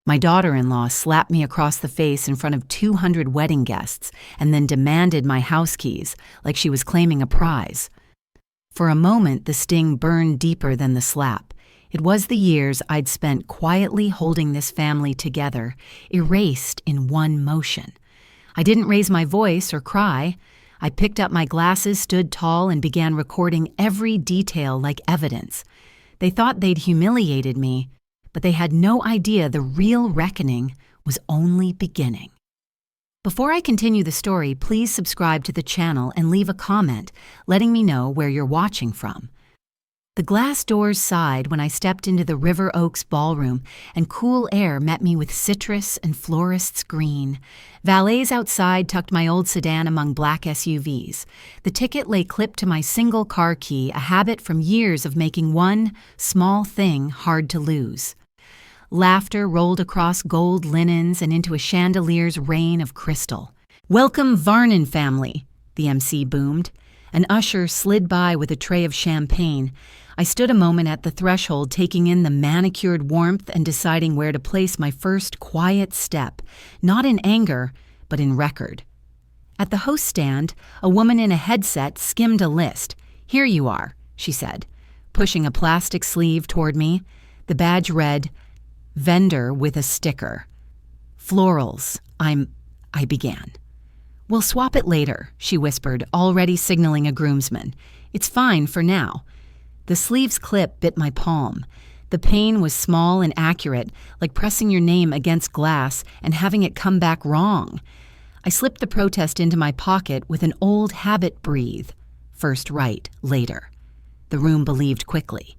My daughter-in-law slapped me across the face in front of 200 wedding guests and then demanded my house keys like she was claiming a prize. For a moment, the sting burned deeper than the slap. It was the years I'd spent quietly holding this family together, erased in one motion. I didn't raise my voice or cry. I picked up my glasses, stood tall, and began recording every detail like evidence. They thought they'd humiliated me, but they had no idea the real reckoning was only beginning. Before I continue the story, please subscribe to the channel and leave a comment letting me know where you're watching from. The glass doors sighed when I stepped into the River Oaks ballroom, and cool air met me with citrus and florist's green. Valets outside tucked my old sedan among black SUVs. The ticket lay clipped to my single car key, a habit from years of making one small thing hard to lose. Laughter rolled across gold linens and into a chandelier's rain of crystal. "Welcome, Varnon family," the MC boomed. An usher slid by with a tray of champagne. I stood a moment at the threshold, taking in the manicured warmth and deciding where to place my first quiet step, not in anger, but in record. At the host stand, a woman in a headset skimmed a list. "Here you are," she said, pushing a plastic sleeve toward me. The badge read, "Vendor with a sticker." "Florals, I began. "We'll swap it later," she whispered, already signaling a groomsman. "It's fine for now." The sleeve's clip bit my palm. The pain was small and accurate, like pressing your name against glass and having it come back wrong. I slipped the protest into my pocket with an old habit breathe. First right, later. The room believed quickly.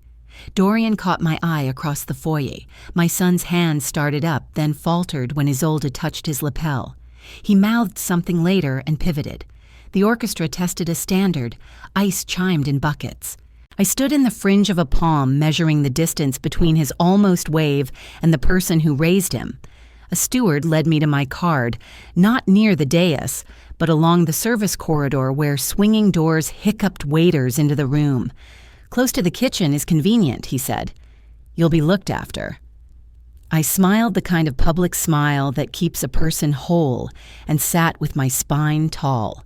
Dorian caught my eye across the foyer. My son's hand started up, then faltered when Isolde touched his lapel. He mouthed something later and pivoted. The orchestra tested a standard. Ice chimed in buckets. I stood in the fringe of a palm, measuring the distance between his almost wave and the person who raised him. A steward led me to my card, not near the dais, but along the service corridor where swinging doors hiccuped waiters into the room. "Close to the kitchen is convenient," he said. "You'll be looked after." I smiled the kind of public smile that keeps a person whole and sat with my spine tall.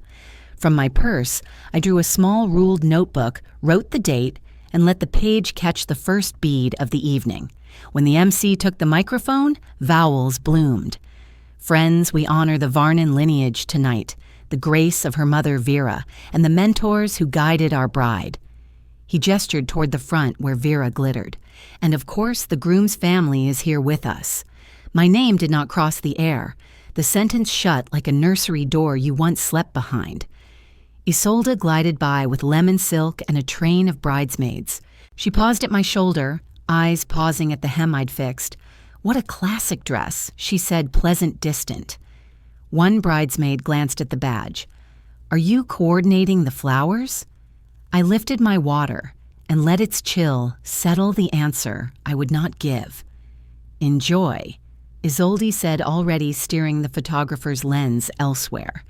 From my purse, I drew a small ruled notebook, wrote the date, and let the page catch the first bead of the evening. When the MC took the microphone, vowels bloomed. "Friends, we honor the Varnon lineage tonight, the grace of her mother Vera, and the mentors who guided our bride." He gestured toward the front where Vera glittered. "And of course, the groom's family is here with us." My name did not cross the air. The sentence shut like a nursery door you once slept behind. Isolde glided by with lemon silk and a train of bridesmaids. She paused at my shoulder, eyes pausing at the hem I'd fixed. "What a classic dress," she said, pleasant distant. One bridesmaid glanced at the badge. "Are you coordinating the flowers?" I lifted my water and let its chill settle the answer I would not give. "Enjoy," Isolde said, already steering the photographer's lens elsewhere.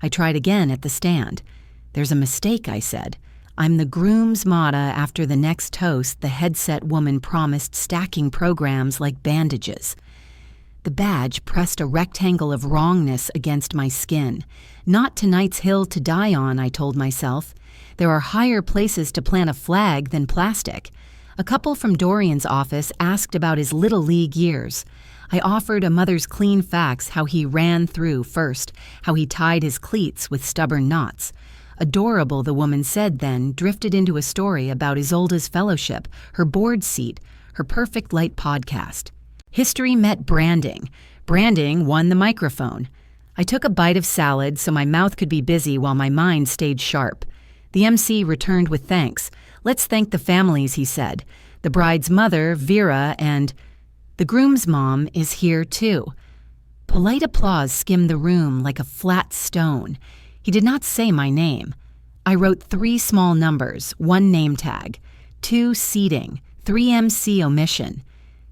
I tried again at the stand. "There's a mistake," I said. "I'm the groom's mata after the next toast the headset woman promised stacking programs like bandages." The badge pressed a rectangle of wrongness against my skin. Not tonight's hill to die on, I told myself. There are higher places to plant a flag than plastic. A couple from Dorian's office asked about his Little League years. I offered a mother's clean facts, how he ran through first, how he tied his cleats with stubborn knots. Adorable, the woman said, then drifted into a story about Isolde's fellowship, her board seat, her Perfect Light podcast. History met branding. Branding won the microphone. I took a bite of salad so my mouth could be busy while my mind stayed sharp. The MC returned with thanks. "Let's thank the families," he said. "The bride's mother, Vera, and the groom's mom is here too." Polite applause skimmed the room like a flat stone. He did not say my name. I wrote 3 small numbers, 1 name tag, 2 seating, 3 MC omission.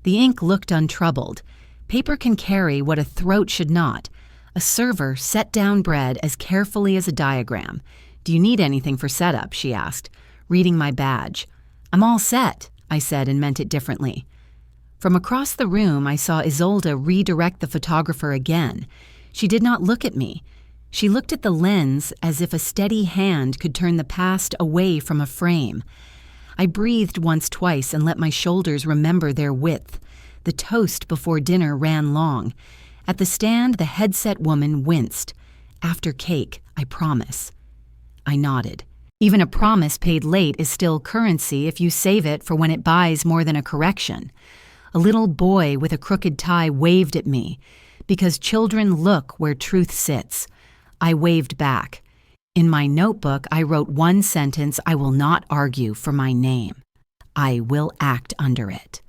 The ink looked untroubled. Paper can carry what a throat should not. A server set down bread as carefully as a diagram. "Do you need anything for setup?" she asked, reading my badge. "I'm all set," I said and meant it differently. From across the room, I saw Isolde redirect the photographer again. She did not look at me. She looked at the lens as if a steady hand could turn the past away from a frame. I breathed once, twice, and let my shoulders remember their width. The toast before dinner ran long. At the stand, the headset woman winced. After cake, I promise. I nodded. Even a promise paid late is still currency if you save it for when it buys more than a correction. A little boy with a crooked tie waved at me. Because children look where truth sits. I waved back. In my notebook, I wrote one sentence I will not argue for my name. I will act under it.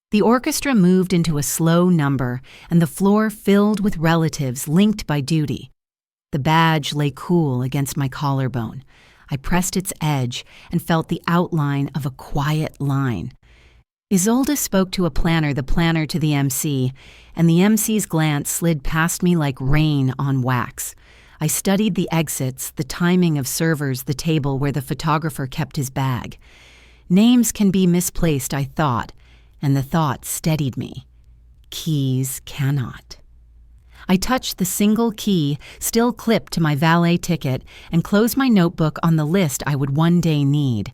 The orchestra moved into a slow number, and the floor filled with relatives linked by duty. The badge lay cool against my collarbone. I pressed its edge and felt the outline of a quiet line. Isolde spoke to a planner, the planner to the MC, and the MC's glance slid past me like rain on wax. I studied the exits, the timing of servers, the table where the photographer kept his bag. Names can be misplaced, I thought, and the thought steadied me. Keys cannot. I touched the single key, still clipped to my valet ticket, and closed my notebook on the list I would one day need.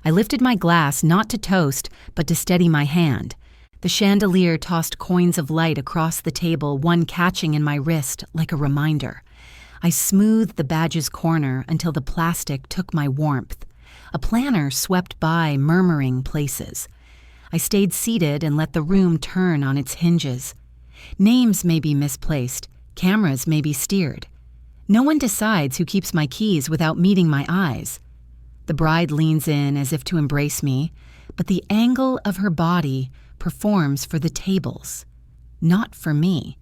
I lifted my glass not to toast, but to steady my hand. The chandelier tossed coins of light across the table, one catching in my wrist like a reminder. I smoothed the badge's corner until the plastic took my warmth. A planner swept by, murmuring places. I stayed seated and let the room turn on its hinges. Names may be misplaced, cameras may be steered. No one decides who keeps my keys without meeting my eyes. The bride leans in as if to embrace me, but the angle of her body performs for the tables, not for me.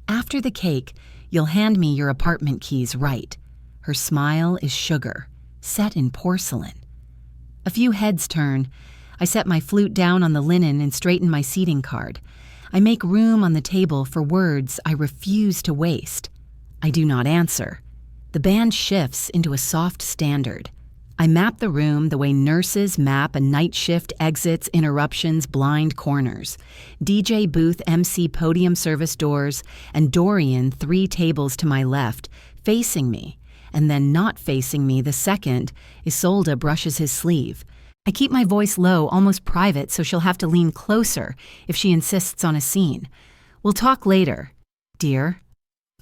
After the cake, you'll hand me your apartment keys, right? Her smile is sugar, set in porcelain. A few heads turn. I set my flute down on the linen and straighten my seating card. I make room on the table for words I refuse to waste. I do not answer. The band shifts into a soft standard. I map the room the way nurses map a night shift, exits, interruptions, blind corners. DJ booth, MC podium service doors, and Dorian 3 tables to my left, facing me, and then not facing me the second, Isolde brushes his sleeve. I keep my voice low, almost private, so she'll have to lean closer if she insists on a scene. We'll talk later, dear.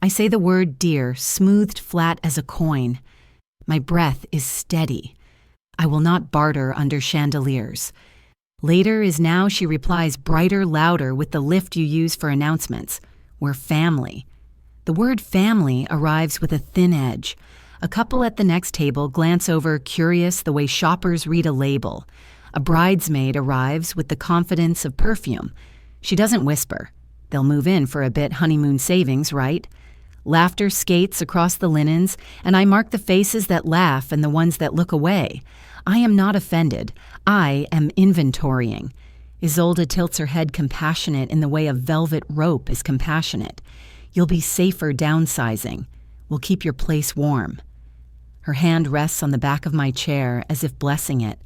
I say the word dear, smoothed flat as a coin. My breath is steady. I will not barter under chandeliers. Later is now, she replies brighter, louder with the lift you use for announcements. We're family. The word family arrives with a thin edge. A couple at the next table glance over, curious the way shoppers read a label. A bridesmaid arrives with the confidence of perfume. She doesn't whisper. They'll move in for a bit, honeymoon savings, right? Laughter skates across the linens, and I mark the faces that laugh and the ones that look away. I am not offended. I am inventorying. Isolde tilts her head, compassionate in the way a velvet rope is compassionate. You'll be safer downsizing. We'll keep your place warm. Her hand rests on the back of my chair as if blessing it.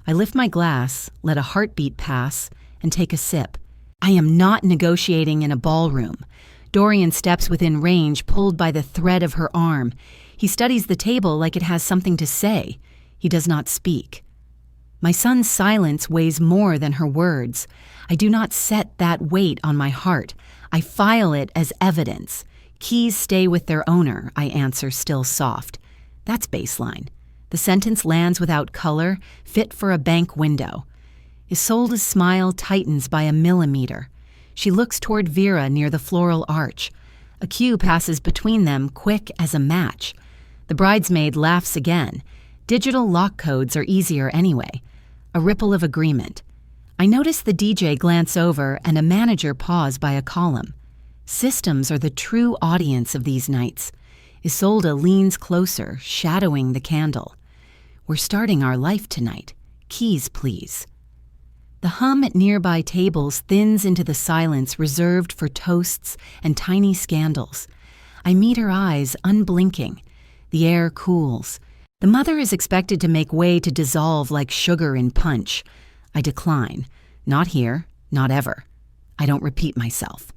I lift my glass, let a heartbeat pass, and take a sip. I am not negotiating in a ballroom. Dorian steps within range, pulled by the thread of her arm. He studies the table like it has something to say. He does not speak. My son's silence weighs more than her words. I do not set that weight on my heart. I file it as evidence. Keys stay with their owner, I answer, still soft. That's baseline. The sentence lands without color, fit for a bank window. Isolde's smile tightens by a millimeter. She looks toward Vera near the floral arch. A cue passes between them, quick as a match. The bridesmaid laughs again. Digital lock codes are easier anyway. A ripple of agreement. I notice the DJ glance over and a manager pause by a column. Systems are the true audience of these nights. Isolde leans closer, shadowing the candle. We're starting our life tonight. Keys, please. The hum at nearby tables thins into the silence reserved for toasts and tiny scandals. I meet her eyes, unblinking. The air cools. The mother is expected to make way to dissolve like sugar in punch. I decline. Not here. Not ever. I don't repeat myself.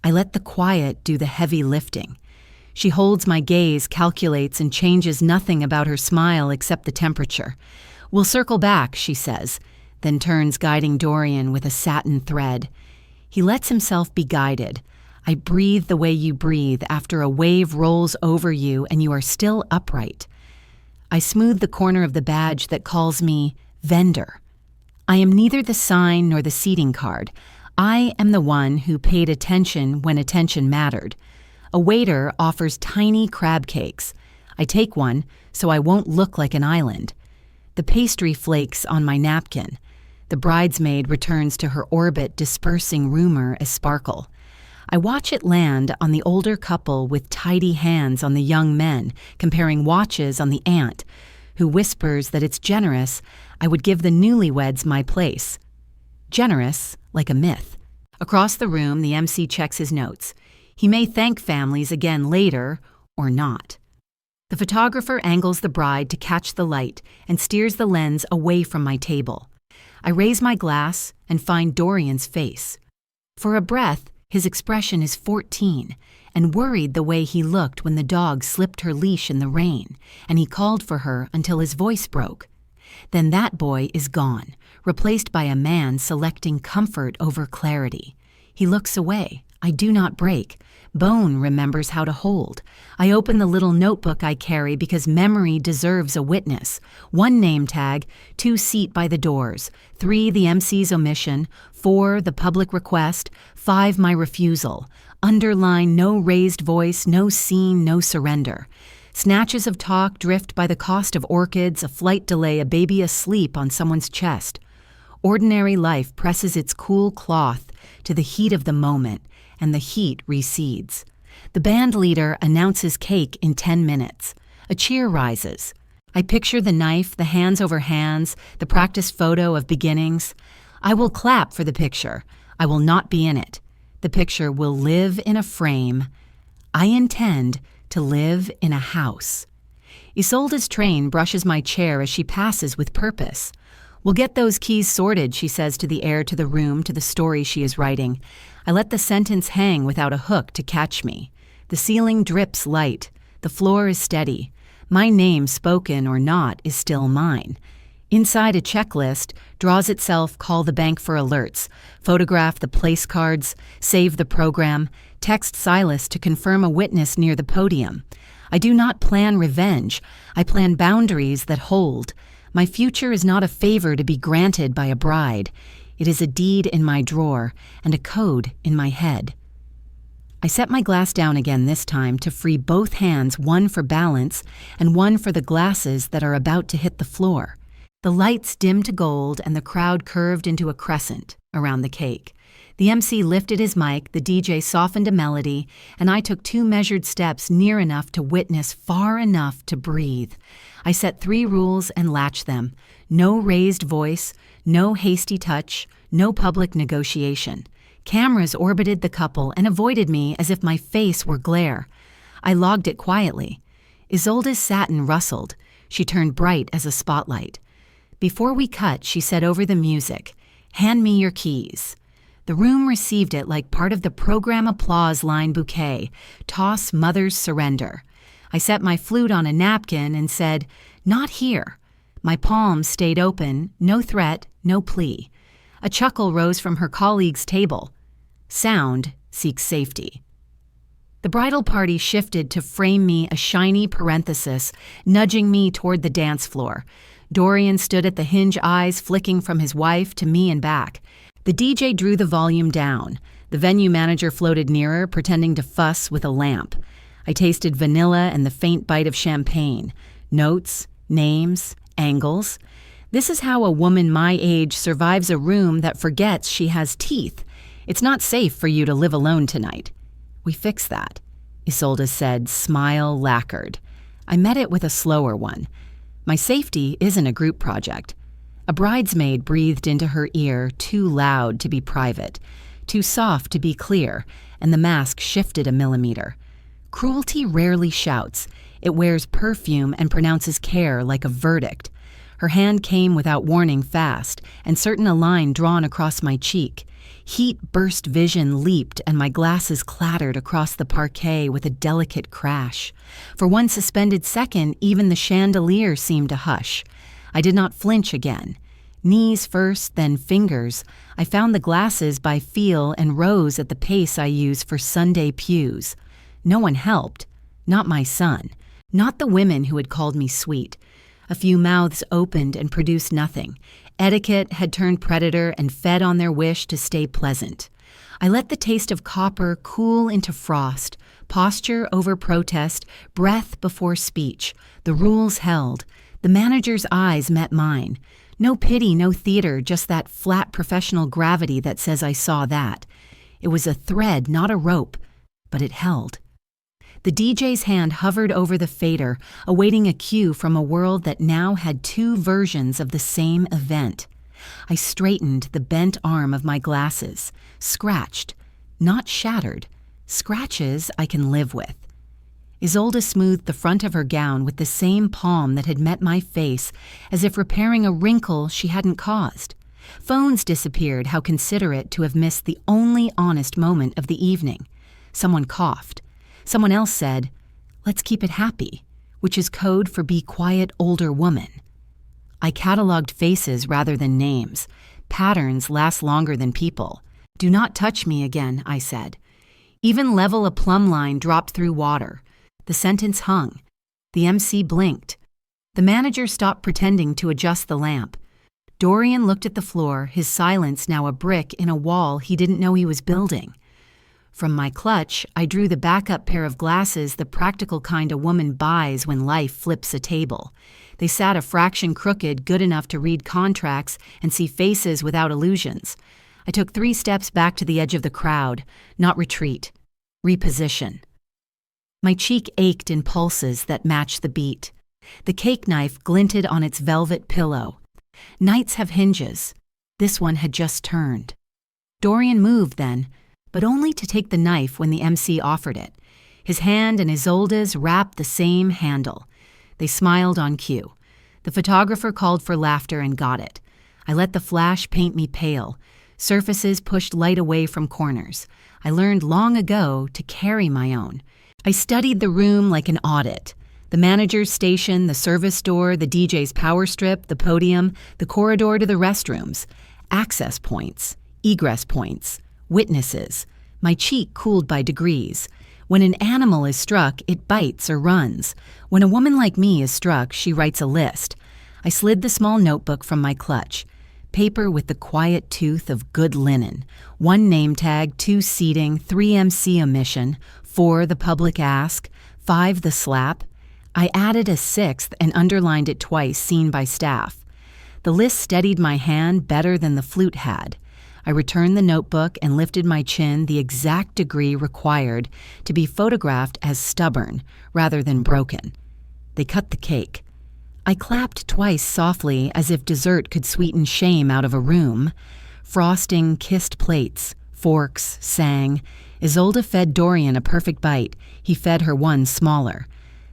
I let the quiet do the heavy lifting. She holds my gaze, calculates, and changes nothing about her smile except the temperature. "We'll circle back," she says, then turns, guiding Dorian with a satin thread. He lets himself be guided. I breathe the way you breathe after a wave rolls over you and you are still upright. I smooth the corner of the badge that calls me vendor. I am neither the sign nor the seating card. I am the one who paid attention when attention mattered. A waiter offers tiny crab cakes. I take one so I won't look like an island. The pastry flakes on my napkin. The bridesmaid returns to her orbit, dispersing rumor as sparkle. I watch it land on the older couple with tidy hands on the young men, comparing watches on the aunt, who whispers that it's generous I would give the newlyweds my place. Generous, like a myth. Across the room, the MC checks his notes. He may thank families again later, or not. The photographer angles the bride to catch the light and steers the lens away from my table. I raise my glass and find Dorian's face. For a breath, his expression is 14, and worried the way he looked when the dog slipped her leash in the rain, and he called for her until his voice broke. Then that boy is gone, replaced by a man selecting comfort over clarity. He looks away. I do not break. Bone remembers how to hold. I open the little notebook I carry because memory deserves a witness. 1 name tag, 2 seat by the doors, 3 the MC's omission, 4 the public request, 5 my refusal. Underline no raised voice, no scene, no surrender. Snatches of talk drift by the cost of orchids, a flight delay, a baby asleep on someone's chest. Ordinary life presses its cool cloth to the heat of the moment, and the heat recedes. The band leader announces cake in 10 minutes. A cheer rises. I picture the knife, the hands over hands, the practice photo of beginnings. I will clap for the picture. I will not be in it. The picture will live in a frame. I intend to live in a house. Isolde's train brushes my chair as she passes with purpose. "We'll get those keys sorted," she says to the heir to the room, to the story she is writing. I let the sentence hang without a hook to catch me. The ceiling drips light. The floor is steady. My name, spoken or not, is still mine. Inside a checklist draws itself call the bank for alerts, photograph the place cards, save the program, text Silas to confirm a witness near the podium. I do not plan revenge. I plan boundaries that hold. My future is not a favor to be granted by a bride. It is a deed in my drawer and a code in my head. I set my glass down again this time to free both hands, one for balance and one for the glasses that are about to hit the floor. The lights dimmed to gold and the crowd curved into a crescent around the cake. The MC lifted his mic, the DJ softened a melody, and I took 2 measured steps near enough to witness, far enough to breathe. I set 3 rules and latched them. No raised voice, no hasty touch, no public negotiation. Cameras orbited the couple and avoided me as if my face were glare. I logged it quietly. Isolde's satin rustled. She turned bright as a spotlight. Before we cut, she said over the music, "Hand me your keys." The room received it like part of the program applause line bouquet, toss mother's surrender. I set my flute on a napkin and said, "Not here." My palms stayed open, no threat, no plea. A chuckle rose from her colleague's table. Sound seeks safety. The bridal party shifted to frame me a shiny parenthesis, nudging me toward the dance floor. Dorian stood at the hinge, eyes flicking from his wife to me and back. The DJ drew the volume down. The venue manager floated nearer, pretending to fuss with a lamp. I tasted vanilla and the faint bite of champagne. Notes, names, angles. This is how a woman my age survives a room that forgets she has teeth. It's not safe for you to live alone tonight. We fixed that, Isolde said, smile lacquered. I met it with a slower one. My safety isn't a group project. A bridesmaid breathed into her ear, too loud to be private, too soft to be clear, and the mask shifted a millimeter. Cruelty rarely shouts. It wears perfume and pronounces care like a verdict. Her hand came without warning fast, and certain a line drawn across my cheek. Heat-burst vision leaped and my glasses clattered across the parquet with a delicate crash. For one suspended second, even the chandelier seemed to hush. I did not flinch again. Knees first, then fingers, I found the glasses by feel and rose at the pace I use for Sunday pews. No one helped. Not my son. Not the women who had called me sweet. A few mouths opened and produced nothing. Etiquette had turned predator and fed on their wish to stay pleasant. I let the taste of copper cool into frost, posture over protest, breath before speech. The rules held. The manager's eyes met mine. No pity, no theater, just that flat professional gravity that says I saw that. It was a thread, not a rope, but it held. The DJ's hand hovered over the fader, awaiting a cue from a world that now had two versions of the same event. I straightened the bent arm of my glasses, scratched, not shattered. Scratches I can live with. Isolde smoothed the front of her gown with the same palm that had met my face, as if repairing a wrinkle she hadn't caused. Phones disappeared, how considerate to have missed the only honest moment of the evening. Someone coughed. Someone else said, "Let's keep it happy," which is code for be quiet older woman. I cataloged faces rather than names. Patterns last longer than people. "Do not touch me again," I said. Even level a plumb line dropped through water. The sentence hung. The MC blinked. The manager stopped pretending to adjust the lamp. Dorian looked at the floor, his silence now a brick in a wall he didn't know he was building. From my clutch, I drew the backup pair of glasses, the practical kind a woman buys when life flips a table. They sat a fraction crooked, good enough to read contracts and see faces without illusions. I took 3 steps back to the edge of the crowd, not retreat. Reposition. My cheek ached in pulses that matched the beat. The cake knife glinted on its velvet pillow. Nights have hinges. This one had just turned. Dorian moved then, but only to take the knife when the MC offered it. His hand and Isolde's wrapped the same handle. They smiled on cue. The photographer called for laughter and got it. I let the flash paint me pale. Surfaces pushed light away from corners. I learned long ago to carry my own. I studied the room like an audit. The manager's station, the service door, the DJ's power strip, the podium, the corridor to the restrooms. Access points, egress points, witnesses. My cheek cooled by degrees. When an animal is struck, it bites or runs. When a woman like me is struck, she writes a list. I slid the small notebook from my clutch. Paper with the quiet tooth of good linen. 1 name tag, 2 seating, 3 MC omission, 4 the public ask, 5 the slap. I added a 6th and underlined it twice, seen by staff. The list steadied my hand better than the flute had. I returned the notebook and lifted my chin the exact degree required to be photographed as stubborn rather than broken. They cut the cake. I clapped twice softly as if dessert could sweeten shame out of a room. Frosting kissed plates. Forks sang. Isolde fed Dorian a perfect bite. He fed her one smaller.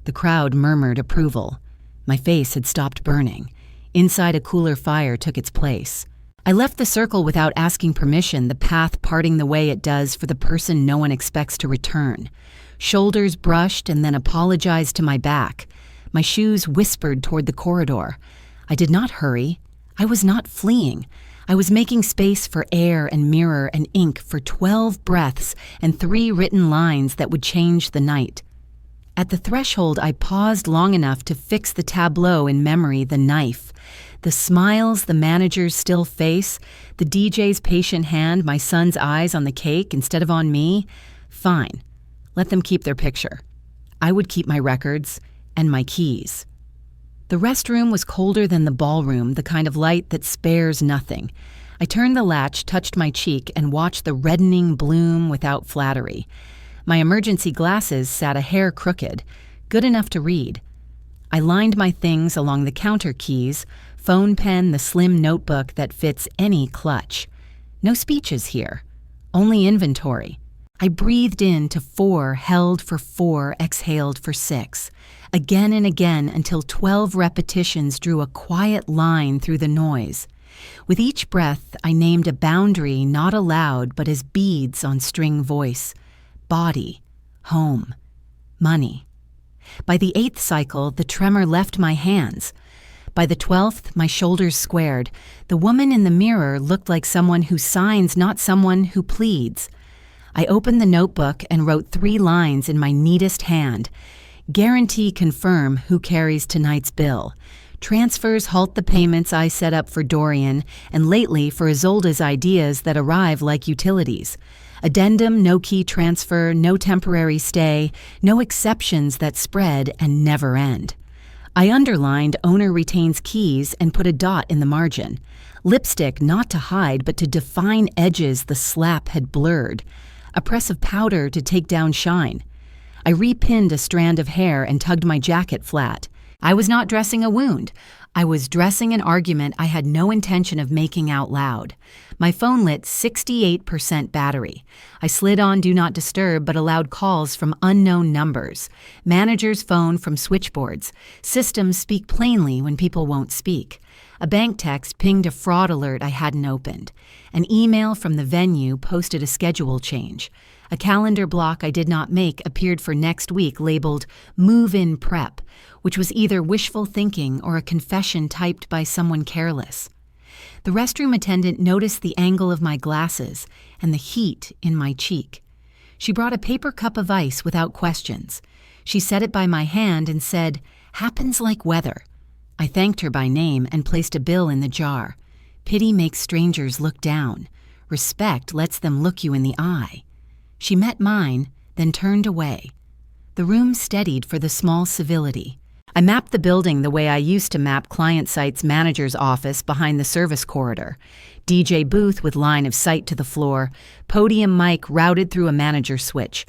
The crowd murmured approval. My face had stopped burning. Inside, a cooler fire took its place. I left the circle without asking permission, the path parting the way it does for the person no one expects to return. Shoulders brushed and then apologized to my back. My shoes whispered toward the corridor. I did not hurry. I was not fleeing. I was making space for air and mirror and ink for 12 breaths and 3 written lines that would change the night. At the threshold, I paused long enough to fix the tableau in memory, the knife. The smiles, the manager's still face, the DJ's patient hand, my son's eyes on the cake instead of on me. Fine. Let them keep their picture. I would keep my records and my keys. The restroom was colder than the ballroom, the kind of light that spares nothing. I turned the latch, touched my cheek, and watched the reddening bloom without flattery. My emergency glasses sat a hair crooked, good enough to read. I lined my things along the counter keys, phone pen, the slim notebook that fits any clutch. No speeches here, only inventory. I breathed in to 4, held for 4, exhaled for 6. Again and again until 12 repetitions drew a quiet line through the noise. With each breath, I named a boundary not allowed but as beads on string voice: body, home, money. By the 8th cycle, the tremor left my hands. By the 12th, my shoulders squared. The woman in the mirror looked like someone who signs, not someone who pleads. I opened the notebook and wrote 3 lines in my neatest hand. Guarantee confirm who carries tonight's bill. Transfers halt the payments I set up for Dorian, and lately for Isolde's ideas that arrive like utilities. Addendum, no key transfer, no temporary stay, no exceptions that spread and never end. I underlined owner retains keys and put a dot in the margin. Lipstick not to hide but to define edges the slap had blurred. A press of powder to take down shine. I repinned a strand of hair and tugged my jacket flat. I was not dressing a wound. I was dressing an argument I had no intention of making out loud. My phone lit 68% battery. I slid on Do Not Disturb but allowed calls from unknown numbers. Manager's phone from switchboards. Systems speak plainly when people won't speak. A bank text pinged a fraud alert I hadn't opened. An email from the venue posted a schedule change. A calendar block I did not make appeared for next week labeled Move-In Prep, which was either wishful thinking or a confession typed by someone careless. The restroom attendant noticed the angle of my glasses and the heat in my cheek. She brought a paper cup of ice without questions. She set it by my hand and said, "Happens like weather." I thanked her by name and placed a bill in the jar. Pity makes strangers look down. Respect lets them look you in the eye. She met mine, then turned away. The room steadied for the small civility. I mapped the building the way I used to map client site's manager's office behind the service corridor. DJ booth with line of sight to the floor, podium mic routed through a manager switch.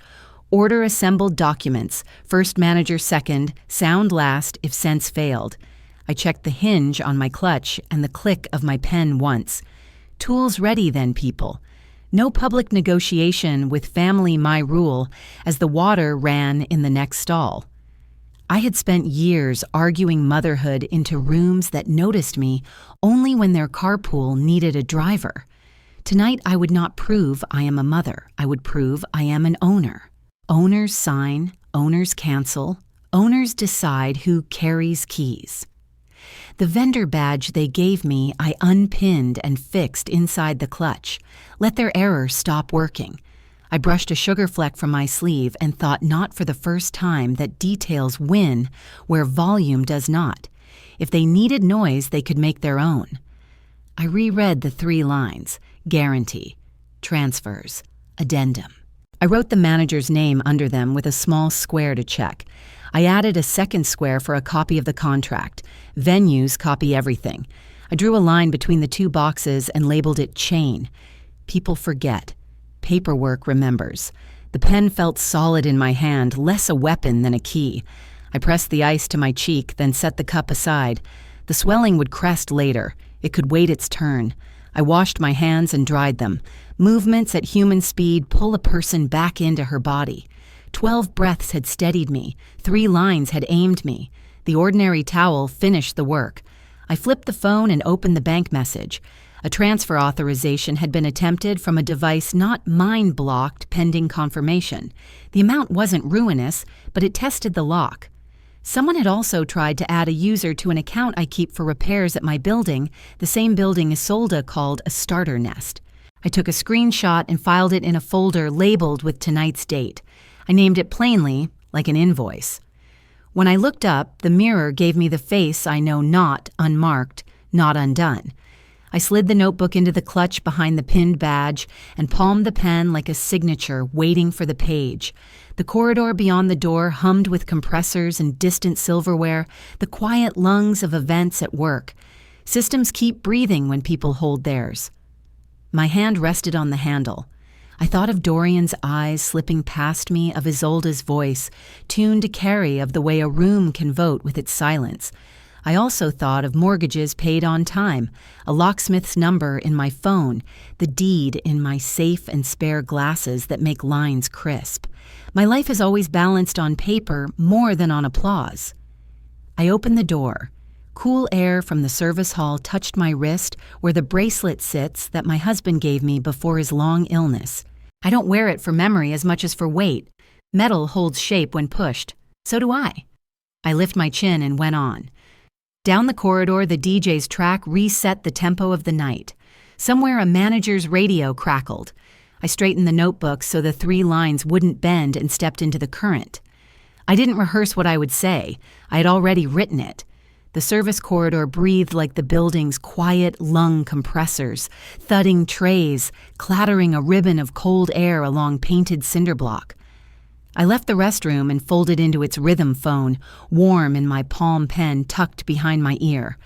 Order assembled documents, first manager second, sound last if sense failed. I checked the hinge on my clutch and the click of my pen once. Tools ready then, people. No public negotiation with family my rule as the water ran in the next stall. I had spent years arguing motherhood into rooms that noticed me only when their carpool needed a driver. Tonight I would not prove I am a mother. I would prove I am an owner. Owners sign, owners cancel, owners decide who carries keys. The vendor badge they gave me I unpinned and fixed inside the clutch. Let their error stop working. I brushed a sugar fleck from my sleeve and thought not for the first time that details win where volume does not. If they needed noise, they could make their own. I reread the 3 lines: guarantee, transfers, addendum. I wrote the manager's name under them with a small square to check. I added a second square for a copy of the contract. Venues copy everything. I drew a line between the 2 boxes and labeled it chain. People forget. Paperwork remembers. The pen felt solid in my hand, less a weapon than a key. I pressed the ice to my cheek, then set the cup aside. The swelling would crest later. It could wait its turn. I washed my hands and dried them. Movements at human speed pull a person back into her body. 12 breaths had steadied me. 3 lines had aimed me. The ordinary towel finished the work. I flipped the phone and opened the bank message. A transfer authorization had been attempted from a device not mine blocked pending confirmation. The amount wasn't ruinous, but it tested the lock. Someone had also tried to add a user to an account I keep for repairs at my building, the same building Isolde called a starter nest. I took a screenshot and filed it in a folder labeled with tonight's date. I named it plainly, like an invoice. When I looked up, the mirror gave me the face I know not unmarked, not undone. I slid the notebook into the clutch behind the pinned badge and palmed the pen like a signature waiting for the page. The corridor beyond the door hummed with compressors and distant silverware, the quiet lungs of events at work. Systems keep breathing when people hold theirs. My hand rested on the handle. I thought of Dorian's eyes slipping past me, of Isolde's voice, tuned to carry of the way a room can vote with its silence. I also thought of mortgages paid on time, a locksmith's number in my phone, the deed in my safe and spare glasses that make lines crisp. My life is always balanced on paper more than on applause. I opened the door. Cool air from the service hall touched my wrist where the bracelet sits that my husband gave me before his long illness. I don't wear it for memory as much as for weight. Metal holds shape when pushed. So do I. I lift my chin and went on. Down the corridor, the DJ's track reset the tempo of the night. Somewhere a manager's radio crackled. I straightened the notebook so the 3 lines wouldn't bend and stepped into the current. I didn't rehearse what I would say. I had already written it. The service corridor breathed like the building's quiet lung compressors, thudding trays, clattering a ribbon of cold air along painted cinder block. I left the restroom and folded into its rhythm phone, warm in my palm pen tucked behind my ear.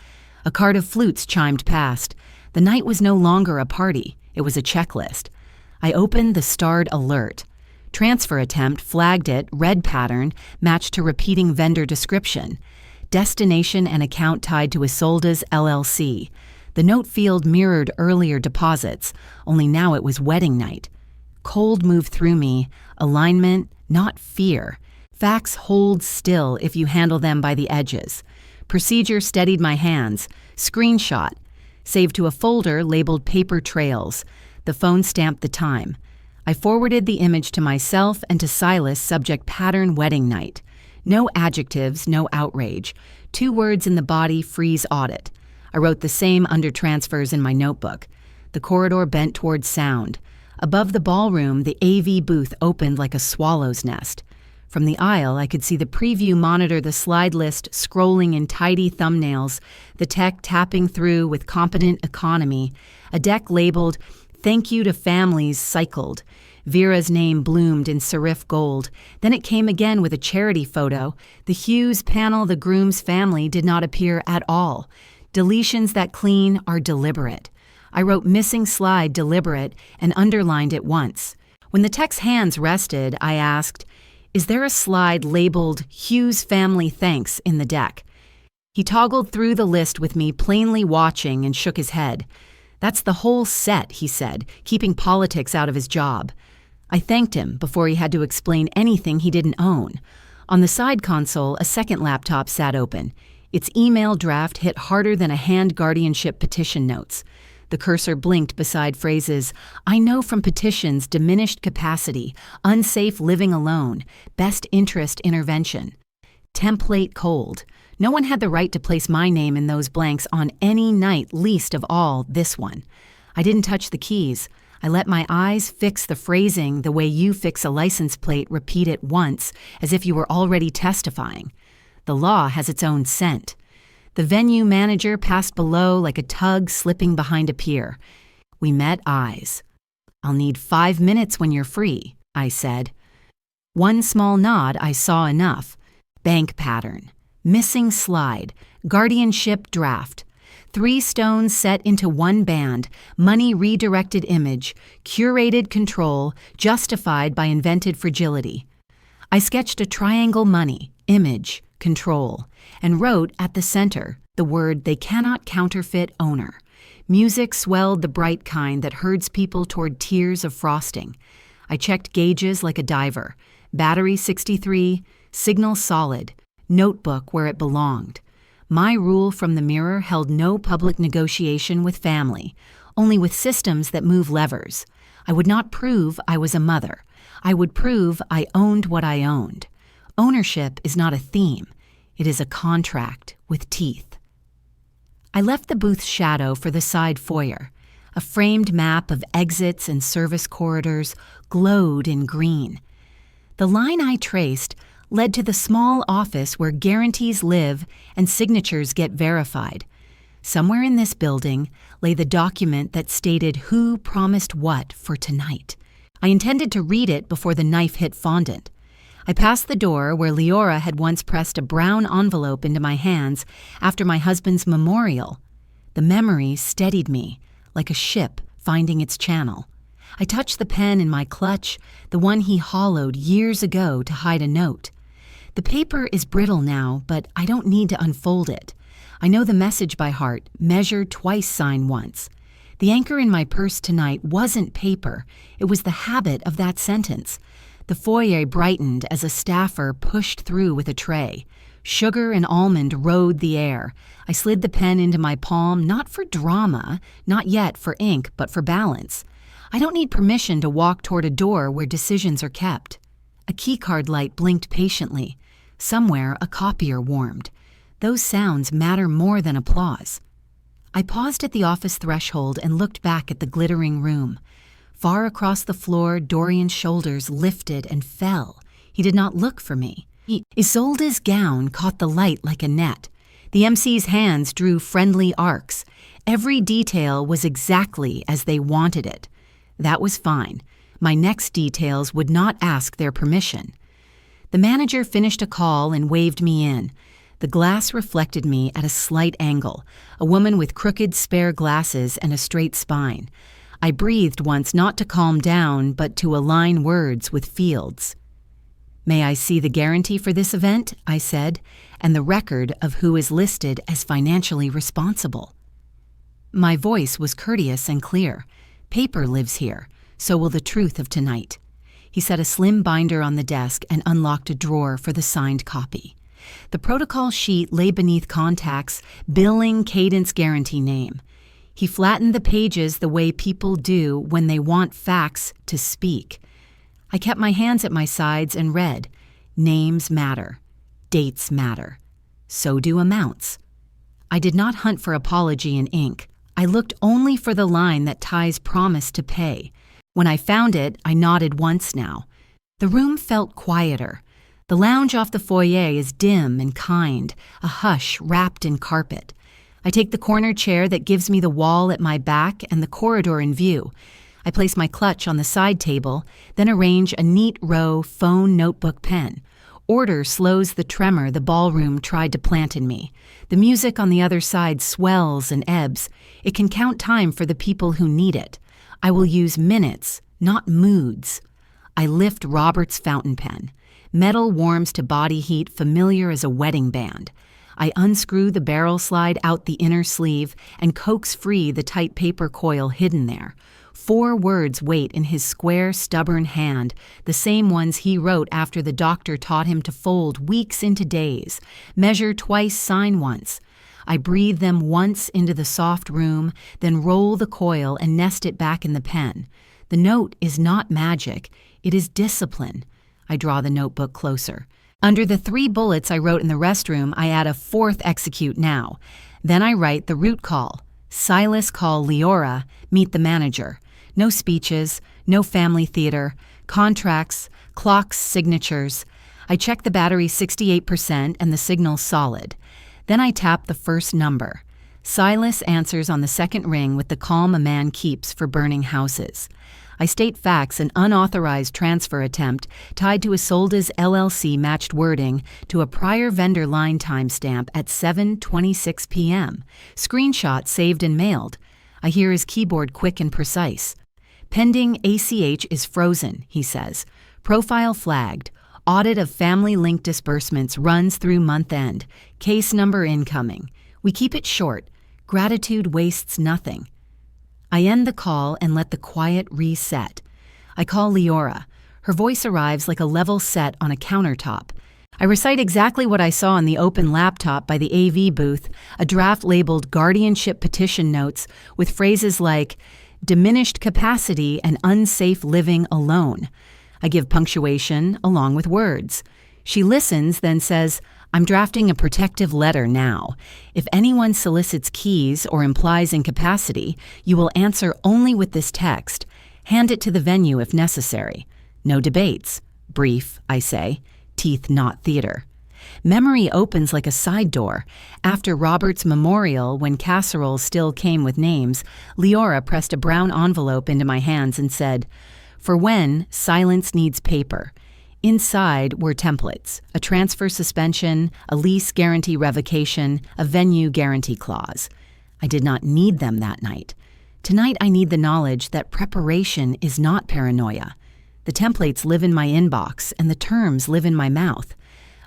A cart of flutes chimed past. The night was no longer a party. It was a checklist. I opened the starred alert. Transfer attempt, flagged it, red pattern, matched to repeating vendor description. Destination and account tied to Isolda's LLC. The note field mirrored earlier deposits, only now it was wedding night. Cold moved through me, alignment, not fear. Facts hold still if you handle them by the edges. Procedure steadied my hands. Screenshot. Saved to a folder labeled paper trails. The phone stamped the time. I forwarded the image to myself and to Silas, subject pattern wedding night. No adjectives, no outrage. 2 words in the body, freeze audit. I wrote the same under transfers in my notebook. The corridor bent towards sound. Above the ballroom, the AV booth opened like a swallow's nest. From the aisle, I could see the preview monitor, the slide list scrolling in tidy thumbnails, the tech tapping through with competent economy, a deck labeled, "Thank you to families," cycled. Vera's name bloomed in serif gold. Then it came again with a charity photo. The Hughes panel, the groom's family, did not appear at all. Deletions that clean are deliberate. I wrote missing slide deliberate and underlined it once. When the tech's hands rested, I asked, "Is there a slide labeled Hughes family thanks in the deck?" He toggled through the list with me, plainly watching, and shook his head. "That's the whole set," he said, keeping politics out of his job. I thanked him before he had to explain anything he didn't own. On the side console, a second laptop sat open. Its email draft hit harder than a hand guardianship petition notes. The cursor blinked beside phrases, "I know from petitions diminished capacity, unsafe living alone, best interest intervention." Template cold. No one had the right to place my name in those blanks on any night, least of all this one. I didn't touch the keys. I let my eyes fix the phrasing the way you fix a license plate, repeat it once, as if you were already testifying. The law has its own scent. The venue manager passed below like a tug slipping behind a pier. We met eyes. "I'll need 5 minutes when you're free," I said. One small nod, I saw enough. Bank pattern. Missing slide. Guardianship draft. 3 stones set into one band. Money redirected image. Curated control. Justified by invented fragility. I sketched a triangle money. Image. Control. And wrote at the center the word "they cannot counterfeit owner." Music swelled the bright kind that herds people toward tiers of frosting. I checked gauges like a diver. Battery 63, signal solid, notebook where it belonged. My rule from the mirror held no public negotiation with family, only with systems that move levers. I would not prove I was a mother. I would prove I owned what I owned. Ownership is not a theme. It is a contract with teeth. I left the booth's shadow for the side foyer. A framed map of exits and service corridors glowed in green. The line I traced led to the small office where guarantees live and signatures get verified. Somewhere in this building lay the document that stated who promised what for tonight. I intended to read it before the knife hit fondant. I passed the door where Leora had once pressed a brown envelope into my hands after my husband's memorial. The memory steadied me, like a ship finding its channel. I touched the pen in my clutch, the one he hollowed years ago to hide a note. The paper is brittle now, but I don't need to unfold it. I know the message by heart, measure twice, sign once. The anchor in my purse tonight wasn't paper. It was the habit of that sentence. The foyer brightened as a staffer pushed through with a tray. Sugar and almond rode the air. I slid the pen into my palm, not for drama, not yet for ink, but for balance. I don't need permission to walk toward a door where decisions are kept. A keycard light blinked patiently. Somewhere, a copier warmed. Those sounds matter more than applause. I paused at the office threshold and looked back at the glittering room. Far across the floor, Dorian's shoulders lifted and fell. He did not look for me. Isolde's gown caught the light like a net. The MC's hands drew friendly arcs. Every detail was exactly as they wanted it. That was fine. My next details would not ask their permission. The manager finished a call and waved me in. The glass reflected me at a slight angle, a woman with crooked spare glasses and a straight spine. I breathed once, not to calm down, but to align words with Fields. "May I see the guarantee for this event?" I said, "and the record of who is listed as financially responsible." My voice was courteous and clear. "Paper lives here, so will the truth of tonight." He set a slim binder on the desk and unlocked a drawer for the signed copy. The protocol sheet lay beneath contacts, billing, cadence, guarantee name. He flattened the pages the way people do when they want facts to speak. I kept my hands at my sides and read, "Names matter. Dates matter. So do amounts." I did not hunt for apology in ink. I looked only for the line that ties promise to pay. When I found it, I nodded once now. The room felt quieter. The lounge off the foyer is dim and kind, a hush wrapped in carpet. I take the corner chair that gives me the wall at my back and the corridor in view. I place my clutch on the side table, then arrange a neat row phone, notebook, pen. Order slows the tremor the ballroom tried to plant in me. The music on the other side swells and ebbs. It can count time for the people who need it. I will use minutes, not moods. I lift Robert's fountain pen. Metal warms to body heat familiar as a wedding band. I unscrew the barrel slide out the inner sleeve and coax free the tight paper coil hidden there. 4 words wait in his square, stubborn hand, the same ones he wrote after the doctor taught him to fold weeks into days. Measure twice, sign once. I breathe them once into the soft room, then roll the coil and nest it back in the pen. The note is not magic, it is discipline. I draw the notebook closer. Under the 3 bullets I wrote in the restroom, I add a 4th execute now. Then I write the root call. Silas call Leora, meet the manager. No speeches, no family theater, contracts, clocks, signatures. I check the battery 68% and the signal solid. Then I tap the first number. Silas answers on the second ring with the calm a man keeps for burning houses. I state facts: an unauthorized transfer attempt tied to Isolde's LLC matched wording to a prior vendor line timestamp at 7:26 p.m. Screenshot saved and mailed. I hear his keyboard quick and precise. Pending ACH is frozen, he says. Profile flagged. Audit of family link disbursements runs through month end. Case number incoming. We keep it short. Gratitude wastes nothing. I end the call and let the quiet reset. I call Leora. Her voice arrives like a level set on a countertop. I recite exactly what I saw on the open laptop by the AV booth, a draft labeled guardianship petition notes with phrases like, "diminished capacity and unsafe living alone." I give punctuation along with words. She listens, then says, "I'm drafting a protective letter now. If anyone solicits keys or implies incapacity, you will answer only with this text. Hand it to the venue if necessary. No debates. Brief, I say. Teeth not theater." Memory opens like a side door. After Robert's memorial, when casseroles still came with names, Leora pressed a brown envelope into my hands and said, "For when silence needs paper." Inside were templates, a transfer suspension, a lease guarantee revocation, a venue guarantee clause. I did not need them that night. Tonight I need the knowledge that preparation is not paranoia. The templates live in my inbox and the terms live in my mouth.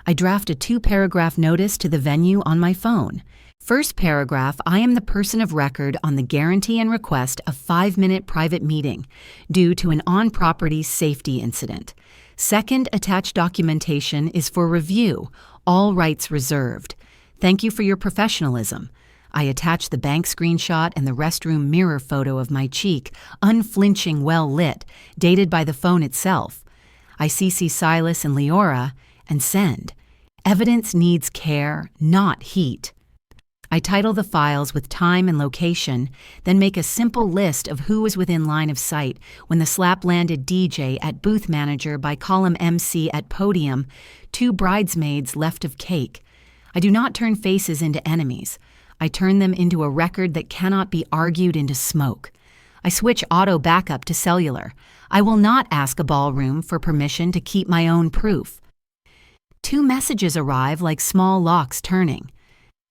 I draft a 2-paragraph notice to the venue on my phone. First paragraph, I am the person of record on the guarantee and request a 5-minute private meeting due to an on-property safety incident. Second, attached documentation is for review, all rights reserved. Thank you for your professionalism. I attach the bank screenshot and the restroom mirror photo of my cheek, unflinching, well lit, dated by the phone itself. I CC Silas and Leora and send. Evidence needs care, not heat. I title the files with time and location, then make a simple list of who was within line of sight when the slap landed: DJ at booth manager by column MC at podium, 2 bridesmaids left of cake. I do not turn faces into enemies. I turn them into a record that cannot be argued into smoke. I switch auto backup to cellular. I will not ask a ballroom for permission to keep my own proof. 2 messages arrive like small locks turning.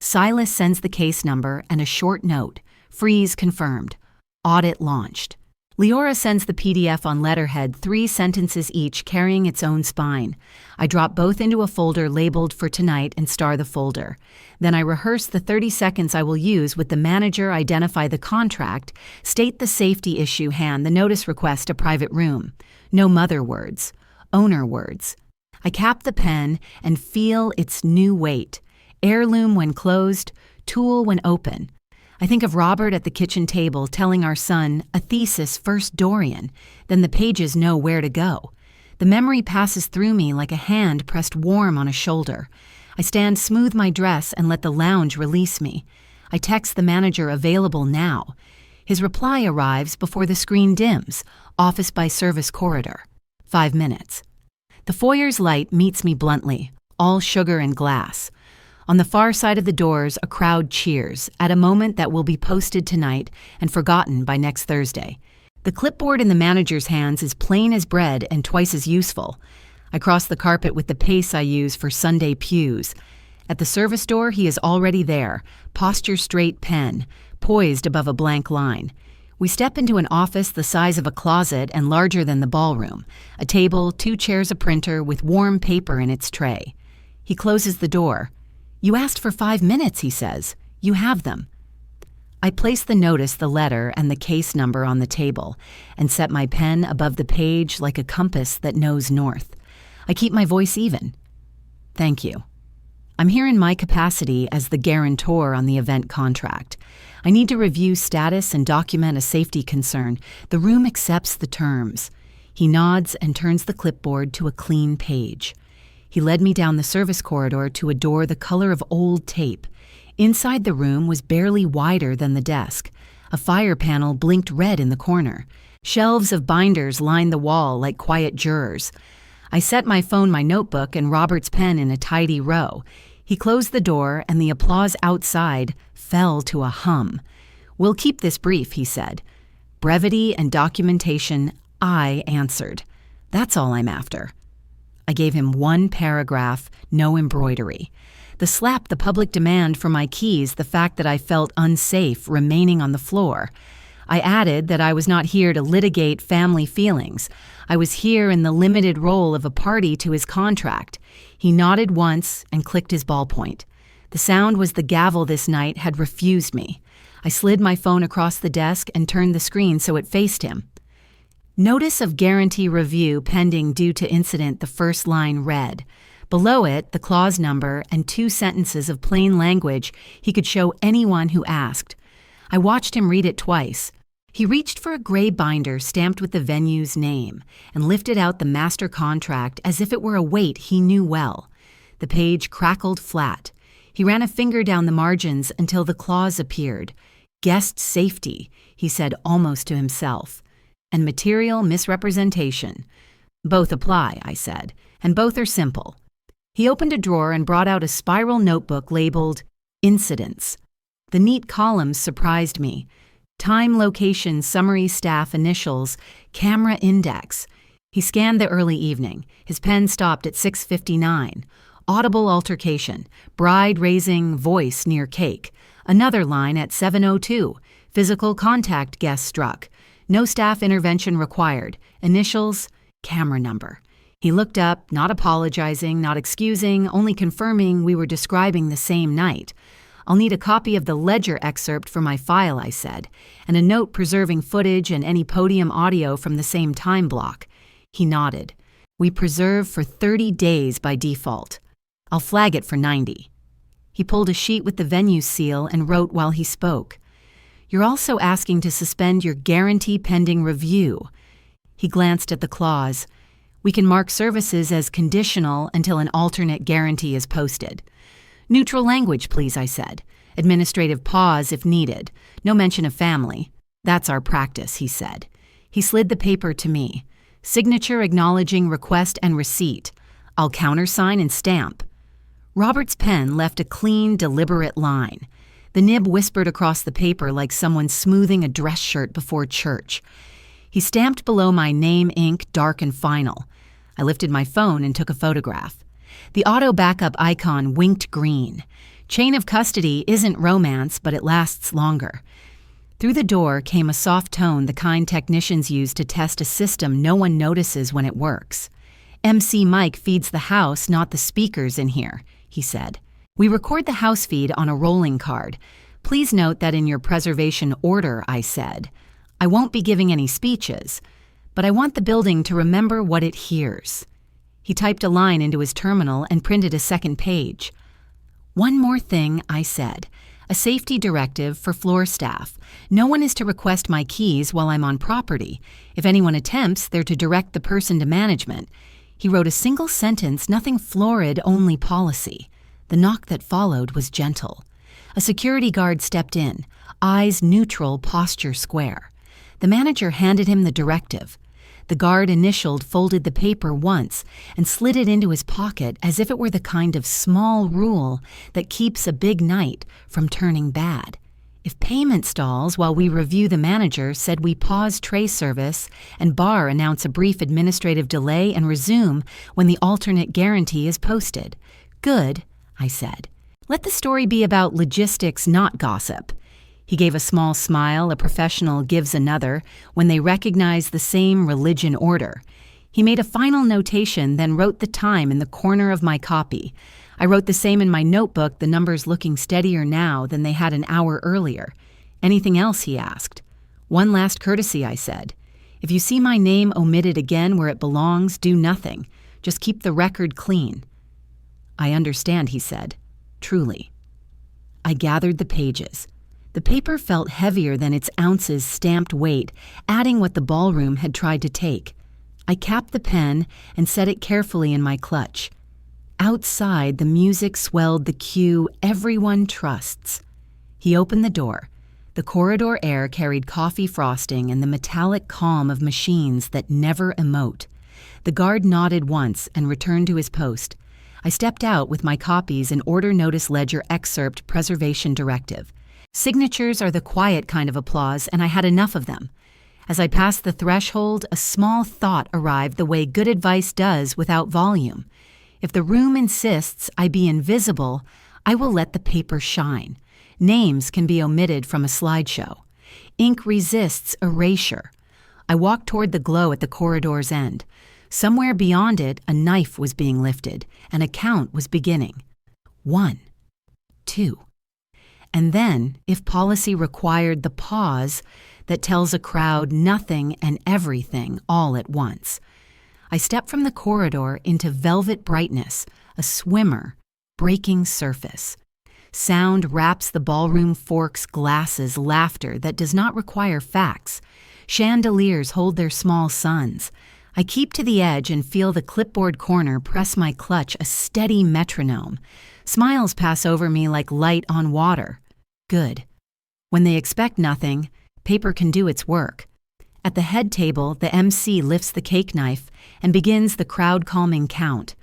Silas sends the case number and a short note. Freeze confirmed. Audit launched. Leora sends the PDF on letterhead, 3 sentences each carrying its own spine. I drop both into a folder labeled for tonight and star the folder. Then I rehearse the 30 seconds I will use with the manager, identify the contract, state the safety issue, hand the notice request a private room. No mother words, owner words. I cap the pen and feel its new weight. Heirloom when closed, tool when open. I think of Robert at the kitchen table telling our son, a thesis first Dorian, then the pages know where to go. The memory passes through me like a hand pressed warm on a shoulder. I stand, smooth my dress, and let the lounge release me. I text the manager, available now. His reply arrives before the screen dims, office by service corridor. 5 minutes. The foyer's light meets me bluntly, all sugar and glass. On the far side of the doors, a crowd cheers at a moment that will be posted tonight and forgotten by next Thursday. The clipboard in the manager's hands is plain as bread and twice as useful. I cross the carpet with the pace I use for Sunday pews. At the service door, he is already there, posture straight, pen, poised above a blank line. We step into an office the size of a closet and larger than the ballroom. A table, 2 chairs, a printer with warm paper in its tray. He closes the door. You asked for 5 minutes, he says. You have them. I place the notice, the letter, and the case number on the table and set my pen above the page like a compass that knows north. I keep my voice even. Thank you. I'm here in my capacity as the guarantor on the event contract. I need to review status and document a safety concern. The room accepts the terms. He nods and turns the clipboard to a clean page. He led me down the service corridor to a door the color of old tape. Inside the room was barely wider than the desk. A fire panel blinked red in the corner. Shelves of binders lined the wall like quiet jurors. I set my phone, my notebook, and Robert's pen in a tidy row. He closed the door, and the applause outside fell to a hum. We'll keep this brief, he said. Brevity and documentation, I answered. That's all I'm after. I gave him 1 paragraph, no embroidery. The slap, the public demand for my keys, the fact that I felt unsafe remaining on the floor. I added that I was not here to litigate family feelings. I was here in the limited role of a party to his contract. He nodded once and clicked his ballpoint. The sound was the gavel this night had refused me. I slid my phone across the desk and turned the screen so it faced him. Notice of guarantee review pending due to incident, the first line read. Below it, the clause number and 2 sentences of plain language he could show anyone who asked. I watched him read it twice. He reached for a gray binder stamped with the venue's name and lifted out the master contract as if it were a weight he knew well. The page crackled flat. He ran a finger down the margins until the clause appeared. Guest safety, he said almost to himself. And material misrepresentation. Both apply, I said, and both are simple. He opened a drawer and brought out a spiral notebook labeled Incidents. The neat columns surprised me. Time, location, summary, staff, initials, camera index. He scanned the early evening. His pen stopped at 6:59. Audible altercation. Bride raising voice near cake. Another line at 7:02. Physical contact guest struck. No staff intervention required. Initials, camera number. He looked up, not apologizing, not excusing, only confirming we were describing the same night. "I'll need a copy of the ledger excerpt for my file," I said, "and a note preserving footage and any podium audio from the same time block." He nodded. "We preserve for 30 days by default. I'll flag it for 90. He pulled a sheet with the venue seal and wrote while he spoke. "You're also asking to suspend your guarantee pending review." He glanced at the clause. "We can mark services as conditional until an alternate guarantee is posted." "Neutral language, please," I said. "Administrative pause if needed. No mention of family." "That's our practice," he said. He slid the paper to me. "Signature acknowledging request and receipt. I'll countersign and stamp." Robert's pen left a clean, deliberate line. The nib whispered across the paper like someone smoothing a dress shirt before church. He stamped below my name ink dark and final. I lifted my phone and took a photograph. The auto backup icon winked green. Chain of custody isn't romance, but it lasts longer. Through the door came a soft tone, the kind technicians use to test a system no one notices when it works. "MC Mike feeds the house, not the speakers in here," he said. "We record the house feed on a rolling card. Please note that in your preservation order," I said. "I won't be giving any speeches, but I want the building to remember what it hears." He typed a line into his terminal and printed a second page. "One more thing," I said. "A safety directive for floor staff. No one is to request my keys while I'm on property. If anyone attempts, they're to direct the person to management." He wrote a single sentence, nothing florid, only policy. The knock that followed was gentle. A security guard stepped in, eyes neutral, posture square. The manager handed him the directive. The guard initialed, folded the paper once, and slid it into his pocket as if it were the kind of small rule that keeps a big night from turning bad. If payment stalls while we review, the manager said we pause tray service and bar announce a brief administrative delay and resume when the alternate guarantee is posted. "Good," I said. "Let the story be about logistics, not gossip." He gave a small smile a professional gives another when they recognize the same religion order. He made a final notation, then wrote the time in the corner of my copy. I wrote the same in my notebook, the numbers looking steadier now than they had an hour earlier. "Anything else?" he asked. "One last courtesy," I said. "If you see my name omitted again where it belongs, do nothing. Just keep the record clean." "I understand," he said. "Truly." I gathered the pages. The paper felt heavier than its ounces stamped weight, adding what the ballroom had tried to take. I capped the pen and set it carefully in my clutch. Outside, the music swelled the cue, "Everyone trusts." He opened the door. The corridor air carried coffee frosting and the metallic calm of machines that never emote. The guard nodded once and returned to his post. I stepped out with my copies and order notice ledger excerpt preservation directive. Signatures are the quiet kind of applause, and I had enough of them. As I passed the threshold, a small thought arrived the way good advice does without volume. If the room insists I be invisible, I will let the paper shine. Names can be omitted from a slideshow. Ink resists erasure. I walked toward the glow at the corridor's end. Somewhere beyond it, a knife was being lifted, and a count was beginning. 1, 2. And then, if policy required, the pause that tells a crowd nothing and everything all at once. I stepped from the corridor into velvet brightness, a swimmer, breaking surface. Sound wraps the ballroom forks, glasses, laughter that does not require facts. Chandeliers hold their small suns. I keep to the edge and feel the clipboard corner press my clutch, a steady metronome. Smiles pass over me like light on water. Good. When they expect nothing, paper can do its work. At the head table, the MC lifts the cake knife and begins the crowd-calming count.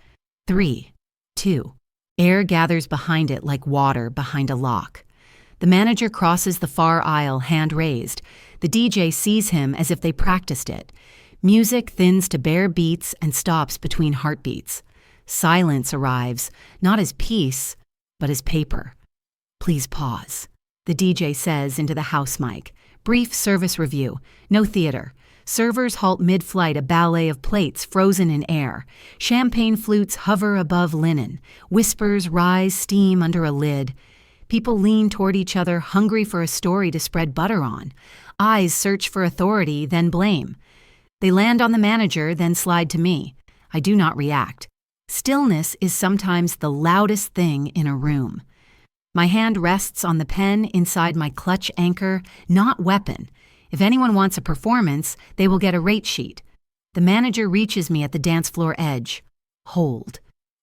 3, 2. Air gathers behind it like water behind a lock. The manager crosses the far aisle, hand raised. The DJ sees him as if they practiced it. Music thins to bare beats and stops between heartbeats. Silence arrives, not as peace, but as paper. "Please pause," the DJ says into the house mic. "Brief service review. No theater. Servers halt mid-flight, a ballet of plates frozen in air. Champagne flutes hover above linen. Whispers rise steam under a lid. People lean toward each other, hungry for a story to spread butter on. Eyes search for authority, then blame. They land on the manager, then slide to me. I do not react. Stillness is sometimes the loudest thing in a room. My hand rests on the pen inside my clutch anchor, not weapon. If anyone wants a performance, they will get a rate sheet. The manager reaches me at the dance floor edge. Hold.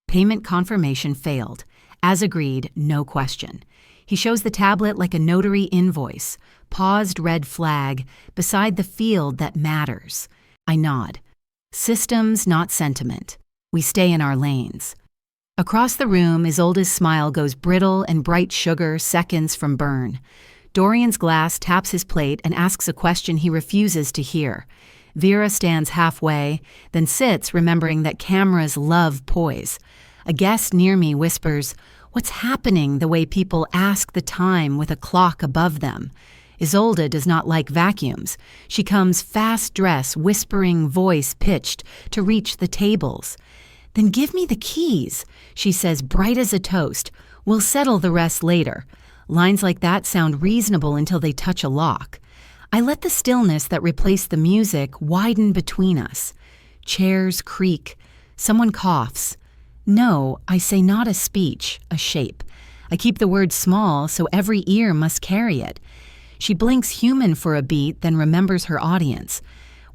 Payment confirmation failed. As agreed, no question. He shows the tablet like a notary invoice. Paused red flag, beside the field that matters. I nod. Systems, not sentiment. We stay in our lanes. Across the room, Isolde's smile goes brittle and bright sugar seconds from burn. Dorian's glass taps his plate and asks a question he refuses to hear. Vera stands halfway, then sits, remembering that cameras love poise. A guest near me whispers, "What's happening?" the way people ask the time with a clock above them. Isolde does not like vacuums. She comes fast dress, whispering, voice pitched, to reach the tables. "Then give me the keys," she says, bright as a toast. "We'll settle the rest later." Lines like that sound reasonable until they touch a lock. I let the stillness that replaced the music widen between us. Chairs creak. Someone coughs. No, I say not a speech, a shape. I keep the word small so every ear must carry it. She blinks human for a beat, then remembers her audience.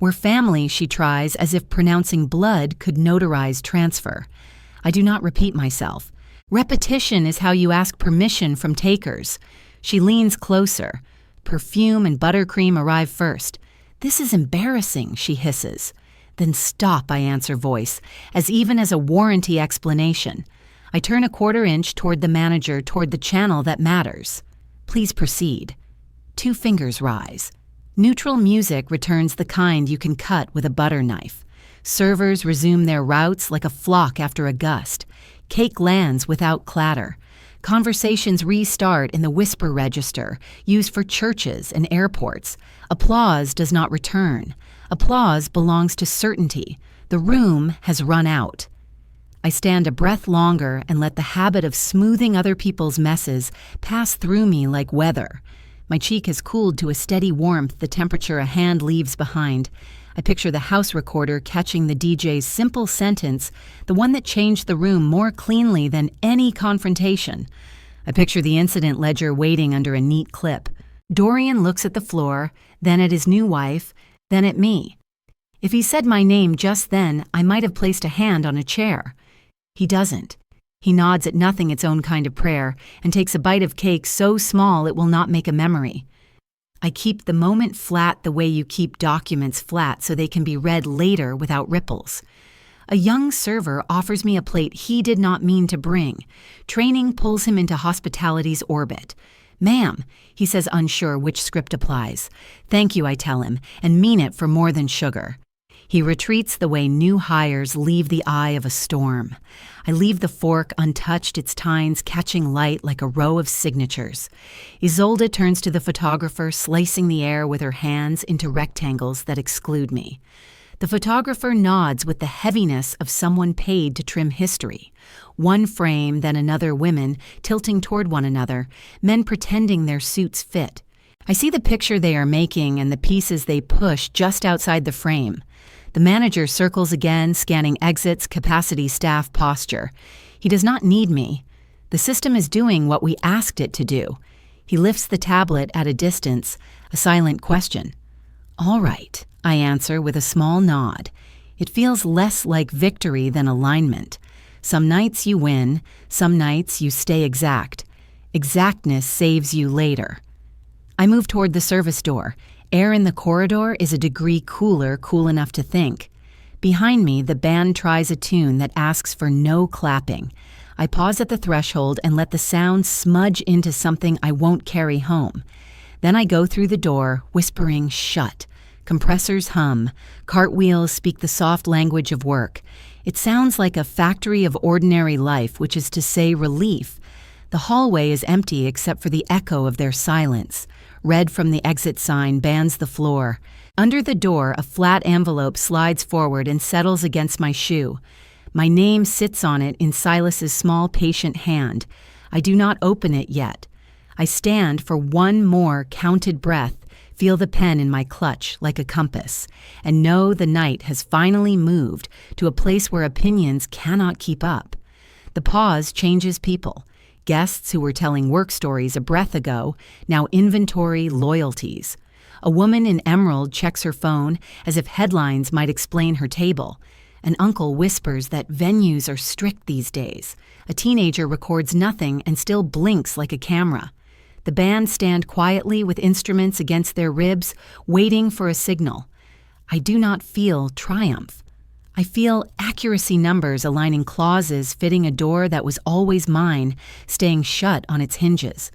We're family, she tries, as if pronouncing blood could notarize transfer. I do not repeat myself. Repetition is how you ask permission from takers. She leans closer. Perfume and buttercream arrive first. "This is embarrassing," she hisses. "Then stop," I answer, voice, as even as a warranty explanation. I turn a quarter inch toward the manager, toward the channel that matters. "Please proceed." 2 fingers rise. Neutral music returns, the kind you can cut with a butter knife. Servers resume their routes like a flock after a gust. Cake lands without clatter. Conversations restart in the whisper register, used for churches and airports. Applause does not return. Applause belongs to certainty. The room has run out. I stand a breath longer and let the habit of smoothing other people's messes pass through me like weather. My cheek has cooled to a steady warmth, the temperature a hand leaves behind. I picture the house recorder catching the DJ's simple sentence, the one that changed the room more cleanly than any confrontation. I picture the incident ledger waiting under a neat clip. Dorian looks at the floor, then at his new wife, then at me. If he said my name just then, I might have placed a hand on a chair. He doesn't. He nods at nothing, its own kind of prayer, and takes a bite of cake so small it will not make a memory. I keep the moment flat the way you keep documents flat so they can be read later without ripples. A young server offers me a plate he did not mean to bring. Training pulls him into hospitality's orbit. "Ma'am," he says, unsure which script applies. "Thank you," I tell him, and mean it for more than sugar. He retreats the way new hires leave the eye of a storm. I leave the fork untouched, its tines catching light like a row of signatures. Isolde turns to the photographer, slicing the air with her hands into rectangles that exclude me. The photographer nods with the heaviness of someone paid to trim history. One frame, then another, women tilting toward one another, men pretending their suits fit. I see the picture they are making and the pieces they push just outside the frame. The manager circles again, scanning exits, capacity, staff, posture. He does not need me. The system is doing what we asked it to do. He lifts the tablet at a distance, a silent question. "All right," I answer with a small nod. It feels less like victory than alignment. Some nights you win, some nights you stay exact. Exactness saves you later. I move toward the service door. Air in the corridor is a degree cooler, cool enough to think. Behind me, the band tries a tune that asks for no clapping. I pause at the threshold and let the sound smudge into something I won't carry home. Then I go through the door, whispering shut. Compressors hum. Cartwheels speak the soft language of work. It sounds like a factory of ordinary life, which is to say relief. The hallway is empty except for the echo of their silence. Red from the exit sign bands the floor. Under the door, a flat envelope slides forward and settles against my shoe. My name sits on it in Silas's small, patient hand. I do not open it yet. I stand for one more counted breath, feel the pen in my clutch like a compass, and know the night has finally moved to a place where opinions cannot keep up. The pause changes people. Guests who were telling work stories a breath ago now inventory loyalties. A woman in emerald checks her phone as if headlines might explain her table. An uncle whispers that venues are strict these days. A teenager records nothing and still blinks like a camera. The band stand quietly with instruments against their ribs, waiting for a signal. I do not feel triumph. I feel accuracy numbers aligning clauses fitting a door that was always mine, staying shut on its hinges.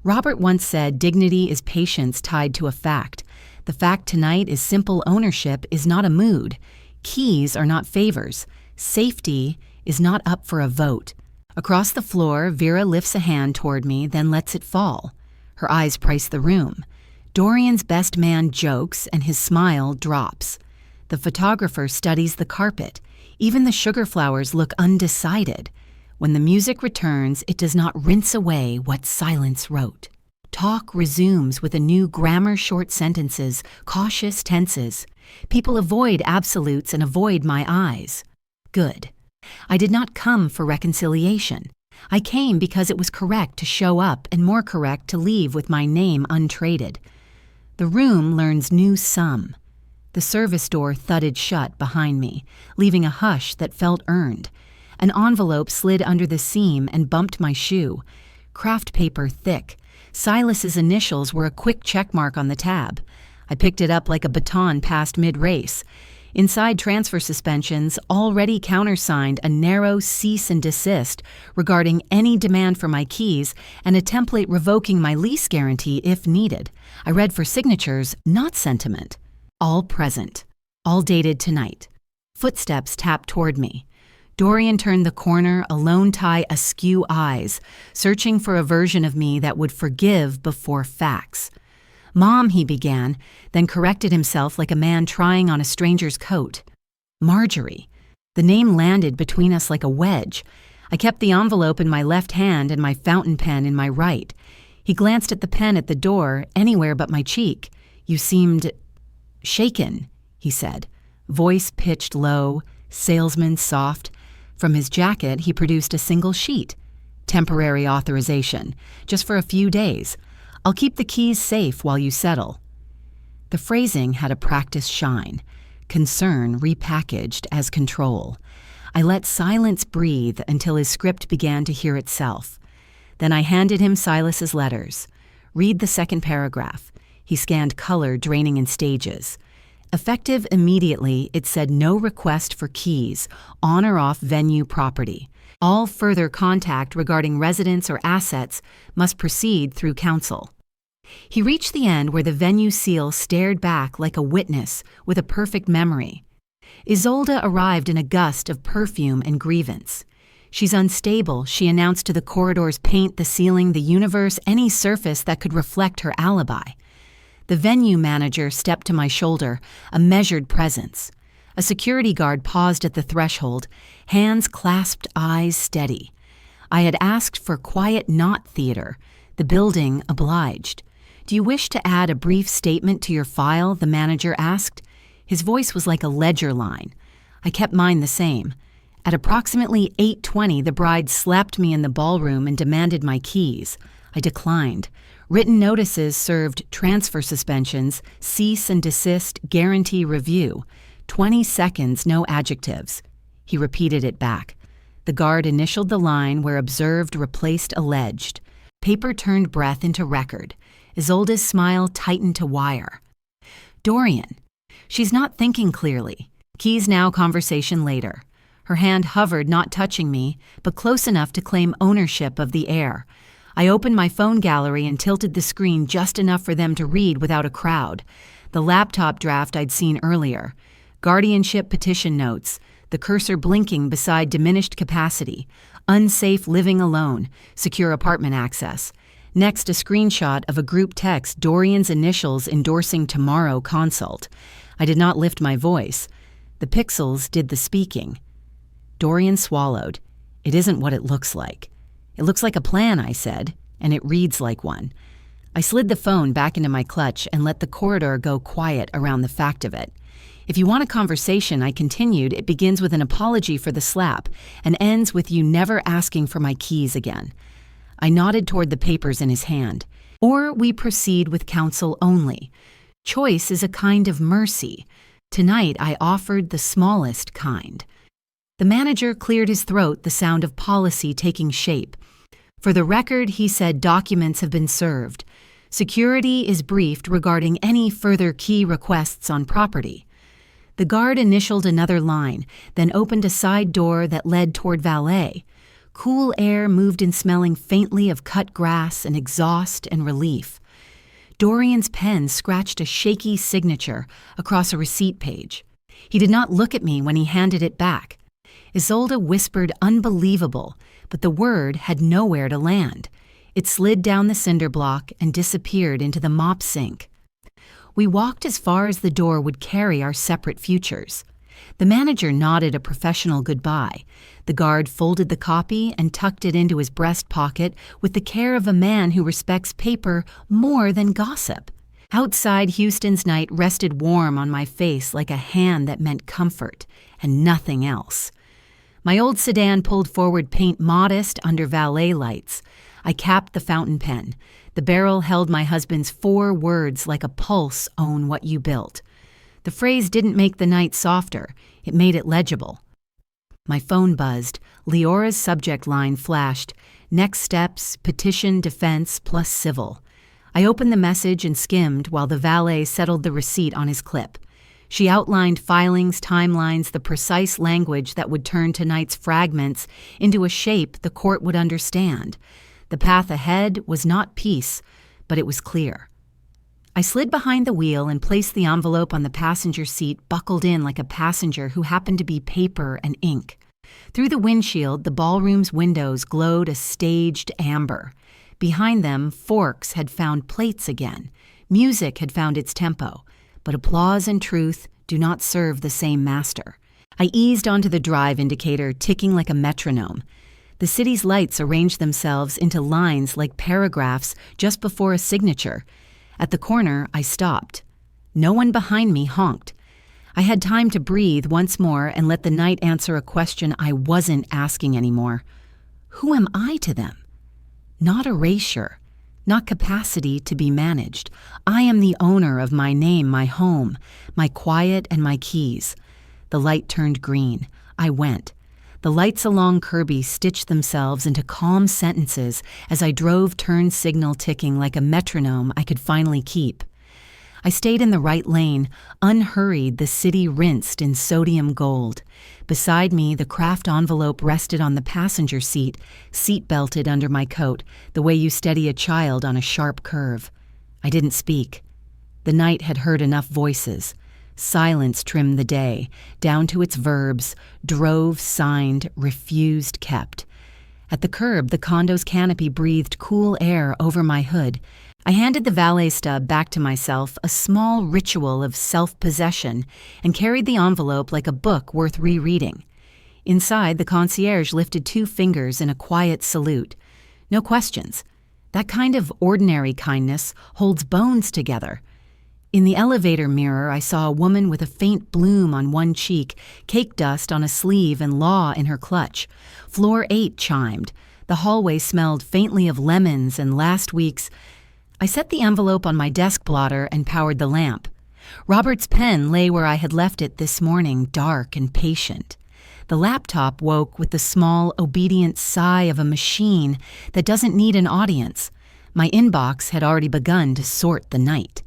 Robert once said dignity is patience tied to a fact. The fact tonight is simple ownership is not a mood. Keys are not favors. Safety is not up for a vote. Across the floor, Vera lifts a hand toward me, then lets it fall. Her eyes price the room. Dorian's best man jokes, and his smile drops. The photographer studies the carpet. Even the sugar flowers look undecided. When the music returns, it does not rinse away what silence wrote. Talk resumes with a new grammar, short sentences, cautious tenses. People avoid absolutes and avoid my eyes. Good. I did not come for reconciliation. I came because it was correct to show up and more correct to leave with my name untraded. The room learns new sum. The service door thudded shut behind me, leaving a hush that felt earned. An envelope slid under the seam and bumped my shoe. Craft paper thick. Silas's initials were a quick checkmark on the tab. I picked it up like a baton passed mid-race. Inside transfer suspensions, already countersigned a narrow cease and desist regarding any demand for my keys and a template revoking my lease guarantee if needed. I read for signatures, not sentiment. All present. All dated tonight. Footsteps tapped toward me. Dorian turned the corner, a lone tie askew eyes, searching for a version of me that would forgive before facts. "Mom," he began, then corrected himself like a man trying on a stranger's coat. "Marjorie." The name landed between us like a wedge. I kept the envelope in my left hand and my fountain pen in my right. He glanced at the pen at the door, anywhere but my cheek. "You seemed shaken," he said. Voice pitched low, salesman soft. From his jacket, he produced a single sheet. "Temporary authorization, just for a few days. I'll keep the keys safe while you settle." The phrasing had a practiced shine. Concern repackaged as control. I let silence breathe until his script began to hear itself. Then I handed him Silas's letters. "Read the second paragraph." He scanned color draining in stages. Effective immediately, it said no request for keys, on or off venue property. All further contact regarding residents or assets must proceed through counsel. He reached the end where the venue seal stared back like a witness with a perfect memory. Isolde arrived in a gust of perfume and grievance. "She's unstable," she announced to the corridor's paint, the ceiling, the universe, any surface that could reflect her alibi. The venue manager stepped to my shoulder, a measured presence. A security guard paused at the threshold, hands clasped, eyes steady. I had asked for quiet, not theater. The building obliged. "Do you wish to add a brief statement to your file?" the manager asked. His voice was like a ledger line. I kept mine the same. At approximately 8:20, the bride slapped me in the ballroom and demanded my keys. I declined. Written notices served transfer suspensions, cease and desist, guarantee review. 20 seconds, no adjectives. He repeated it back. The guard initialed the line where observed replaced alleged. Paper turned breath into record. Isolde's smile tightened to wire. "Dorian." "She's not thinking clearly. Keys now, conversation later." Her hand hovered, not touching me, but close enough to claim ownership of the air. I opened my phone gallery and tilted the screen just enough for them to read without a crowd. The laptop draft I'd seen earlier. Guardianship petition notes, the cursor blinking beside diminished capacity. Unsafe living alone, secure apartment access. Next, a screenshot of a group text, Dorian's initials endorsing tomorrow consult. I did not lift my voice. The pixels did the speaking. Dorian swallowed. It isn't what it looks like. It looks like a plan, I said, and it reads like one. I slid the phone back into my clutch and let the corridor go quiet around the fact of it. If you want a conversation, I continued, it begins with an apology for the slap and ends with you never asking for my keys again. I nodded toward the papers in his hand. Or we proceed with counsel only. Choice is a kind of mercy. Tonight I offered the smallest kind. The manager cleared his throat, the sound of policy taking shape. For the record, he said documents have been served. Security is briefed regarding any further key requests on property. The guard initialed another line, then opened a side door that led toward valet. Cool air moved in, smelling faintly of cut grass and exhaust and relief. Dorian's pen scratched a shaky signature across a receipt page. He did not look at me when he handed it back. Isolde whispered unbelievable, but the word had nowhere to land. It slid down the cinder block and disappeared into the mop sink. We walked as far as the door would carry our separate futures. The manager nodded a professional goodbye. The guard folded the copy and tucked it into his breast pocket with the care of a man who respects paper more than gossip. Outside, Houston's night rested warm on my face like a hand that meant comfort and nothing else. My old sedan pulled forward, paint modest under valet lights. I capped the fountain pen. The barrel held my husband's 4 words like a pulse, own what you built. The phrase didn't make the night softer. It made it legible. My phone buzzed. Leora's subject line flashed. Next steps, petition, defense, plus civil. I opened the message and skimmed while the valet settled the receipt on his clip. She outlined filings, timelines, the precise language that would turn tonight's fragments into a shape the court would understand. The path ahead was not peace, but it was clear. I slid behind the wheel and placed the envelope on the passenger seat, buckled in like a passenger who happened to be paper and ink. Through the windshield, the ballroom's windows glowed a staged amber. Behind them, forks had found plates again. Music had found its tempo. But applause and truth do not serve the same master. I eased onto the drive indicator, ticking like a metronome. The city's lights arranged themselves into lines like paragraphs just before a signature. At the corner, I stopped. No one behind me honked. I had time to breathe once more and let the night answer a question I wasn't asking anymore. Who am I to them? Not erasure, not capacity to be managed. I am the owner of my name, my home, my quiet, and my keys. The light turned green. I went. The lights along Kirby stitched themselves into calm sentences as I drove, turn signal ticking like a metronome I could finally keep. I stayed in the right lane, unhurried, the city rinsed in sodium gold. Beside me, the craft envelope rested on the passenger seat, seat-belted under my coat, the way you steady a child on a sharp curve. I didn't speak. The night had heard enough voices. Silence trimmed the day, down to its verbs: drove, signed, refused, kept. At the curb, the condo's canopy breathed cool air over my hood. I handed the valet stub back to myself, a small ritual of self-possession, and carried the envelope like a book worth rereading. Inside, the concierge lifted 2 fingers in a quiet salute. No questions. That kind of ordinary kindness holds bones together. In the elevator mirror, I saw a woman with a faint bloom on one cheek, cake dust on a sleeve, and law in her clutch. Floor 8 chimed. The hallway smelled faintly of lemons and last week's. I set the envelope on my desk blotter and powered the lamp. Robert's pen lay where I had left it this morning, dark and patient. The laptop woke with the small, obedient sigh of a machine that doesn't need an audience. My inbox had already begun to sort the night.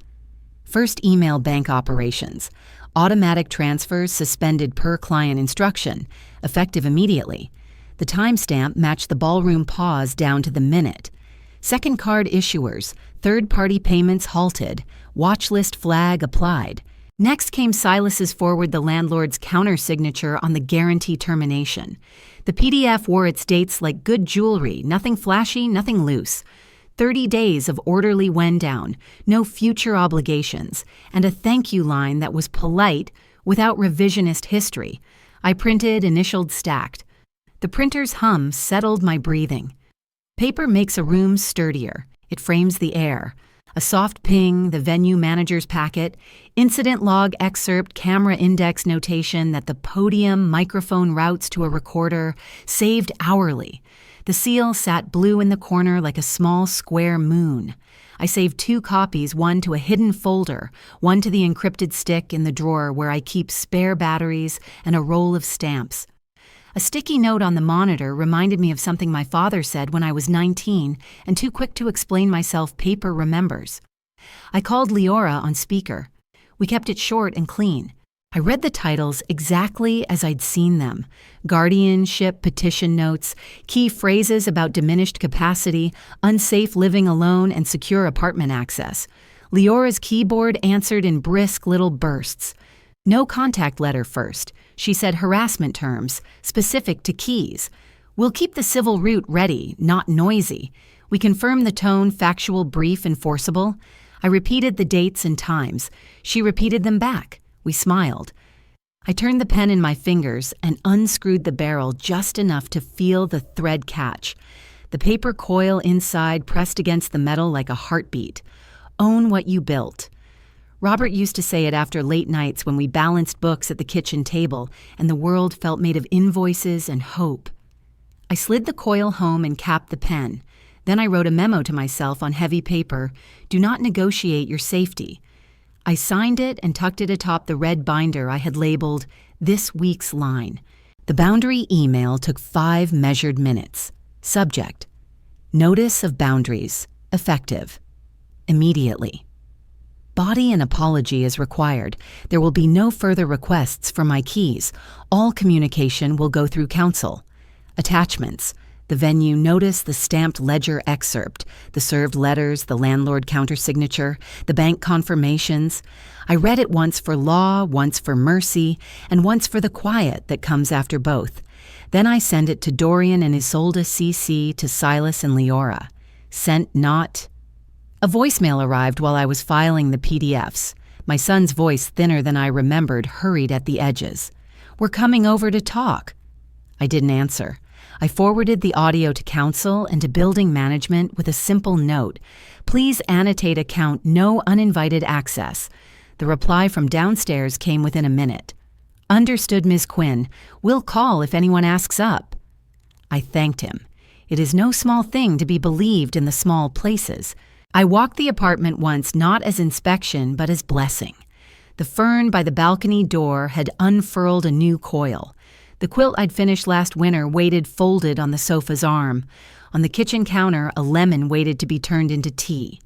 First, email bank operations. Automatic transfers suspended per client instruction, effective immediately. The timestamp matched the ballroom pause down to the minute. Second, card issuers. Third-party payments halted. Watch list flag applied. Next came Silas's forward, the landlord's counter-signature on the guarantee termination. The PDF wore its dates like good jewelry, nothing flashy, nothing loose. 30 days of orderly when-down, no future obligations, and a thank you line that was polite without revisionist history. I printed, initialed, stacked. The printer's hum settled my breathing. Paper makes a room sturdier. It frames the air. A soft ping, the venue manager's packet, incident log excerpt, camera index notation that the podium microphone routes to a recorder, saved hourly. The seal sat blue in the corner like a small square moon. I saved 2 copies, one to a hidden folder, one to the encrypted stick in the drawer where I keep spare batteries and a roll of stamps. A sticky note on the monitor reminded me of something my father said when I was 19 and too quick to explain myself paper remembers. I called Leora on speaker. We kept it short and clean. I read the titles exactly as I'd seen them. Guardianship petition notes, key phrases about diminished capacity, unsafe living alone, and secure apartment access. Leora's keyboard answered in brisk little bursts. No contact letter first. She said harassment terms, specific to keys. We'll keep the civil route ready, not noisy. We confirm the tone, factual, brief, enforceable. I repeated the dates and times. She repeated them back. We smiled. I turned the pen in my fingers and unscrewed the barrel just enough to feel the thread catch. The paper coil inside pressed against the metal like a heartbeat. Own what you built. Robert used to say it after late nights when we balanced books at the kitchen table and the world felt made of invoices and hope. I slid the coil home and capped the pen. Then I wrote a memo to myself on heavy paper, "Do not negotiate your safety." I signed it and tucked it atop the red binder I had labeled "This Week's Line." The boundary email took 5 measured minutes. Subject: Notice of boundaries. Effective. Immediately. Body and apology is required. There will be no further requests for my keys. All communication will go through counsel. Attachments: the venue notice, the stamped ledger excerpt, the served letters, the landlord countersignature, the bank confirmations. I read it once for law, once for mercy, and once for the quiet that comes after both. Then I send it to Dorian and Isolde CC, to Silas and Leora. Sent not. A voicemail arrived while I was filing the PDFs. My son's voice, thinner than I remembered, hurried at the edges. "We're coming over to talk." I didn't answer. I forwarded the audio to counsel and to building management with a simple note: "Please annotate account no uninvited access." The reply from downstairs came within a minute. "Understood, Ms. Quinn. We'll call if anyone asks up." I thanked him. It is no small thing to be believed in the small places. I walked the apartment once not as inspection but as blessing. The fern by the balcony door had unfurled a new coil. The quilt I'd finished last winter waited folded on the sofa's arm. On the kitchen counter, a lemon waited to be turned into tea.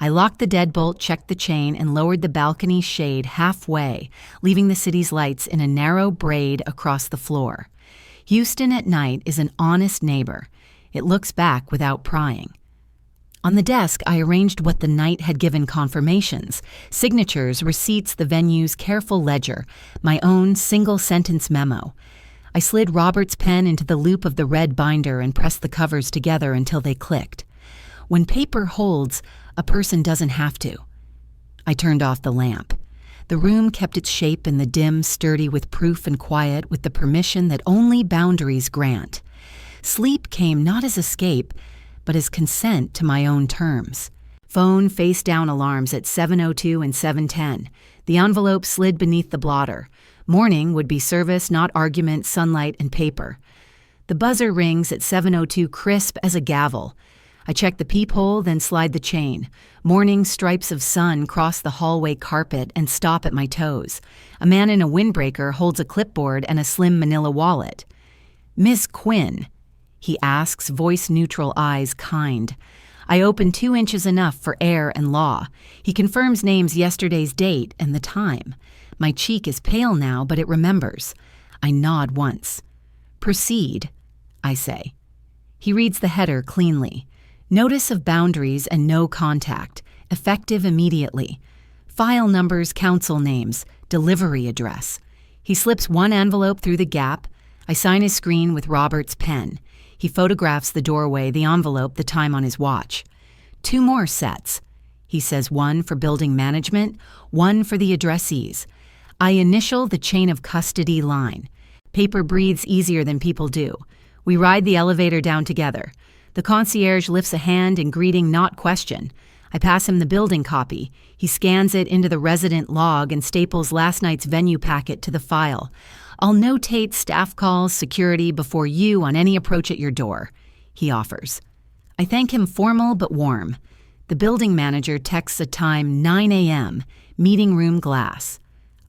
I locked the deadbolt, checked the chain, and lowered the balcony shade halfway, leaving the city's lights in a narrow braid across the floor. Houston at night is an honest neighbor. It looks back without prying. On the desk, I arranged what the night had given confirmations: signatures, receipts, the venue's careful ledger, my own single-sentence memo. I slid Robert's pen into the loop of the red binder and pressed the covers together until they clicked. When paper holds, a person doesn't have to. I turned off the lamp. The room kept its shape in the dim, sturdy with proof and quiet, with the permission that only boundaries grant. Sleep came not as escape, but as consent to my own terms. Phone face-down alarms at 7:02 and 7:10. The envelope slid beneath the blotter. Morning would be service, not argument, sunlight, and paper. The buzzer rings at 7:02, crisp as a gavel. I check the peephole, then slide the chain. Morning stripes of sun cross the hallway carpet and stop at my toes. A man in a windbreaker holds a clipboard and a slim manila wallet. "Miss Quinn?" he asks, voice neutral, eyes kind. I open 2 inches enough for air and law. He confirms names, yesterday's date, and the time. My cheek is pale now, but it remembers. I nod once. "Proceed," I say. He reads the header cleanly. Notice of boundaries and no contact. Effective immediately. File numbers, counsel names, delivery address. He slips 1 envelope through the gap. I sign his screen with Robert's pen. He photographs the doorway, the envelope, the time on his watch. 2 more sets. He says 1 for building management, 1 for the addressees. I initial the chain of custody line. Paper breathes easier than people do. We ride the elevator down together. The concierge lifts a hand in greeting, not question. I pass him the building copy. He scans it into the resident log and staples last night's venue packet to the file. I'll notate staff calls, security before you on any approach at your door, he offers. I thank him, formal but warm. The building manager texts a time 9 a.m., meeting room glass.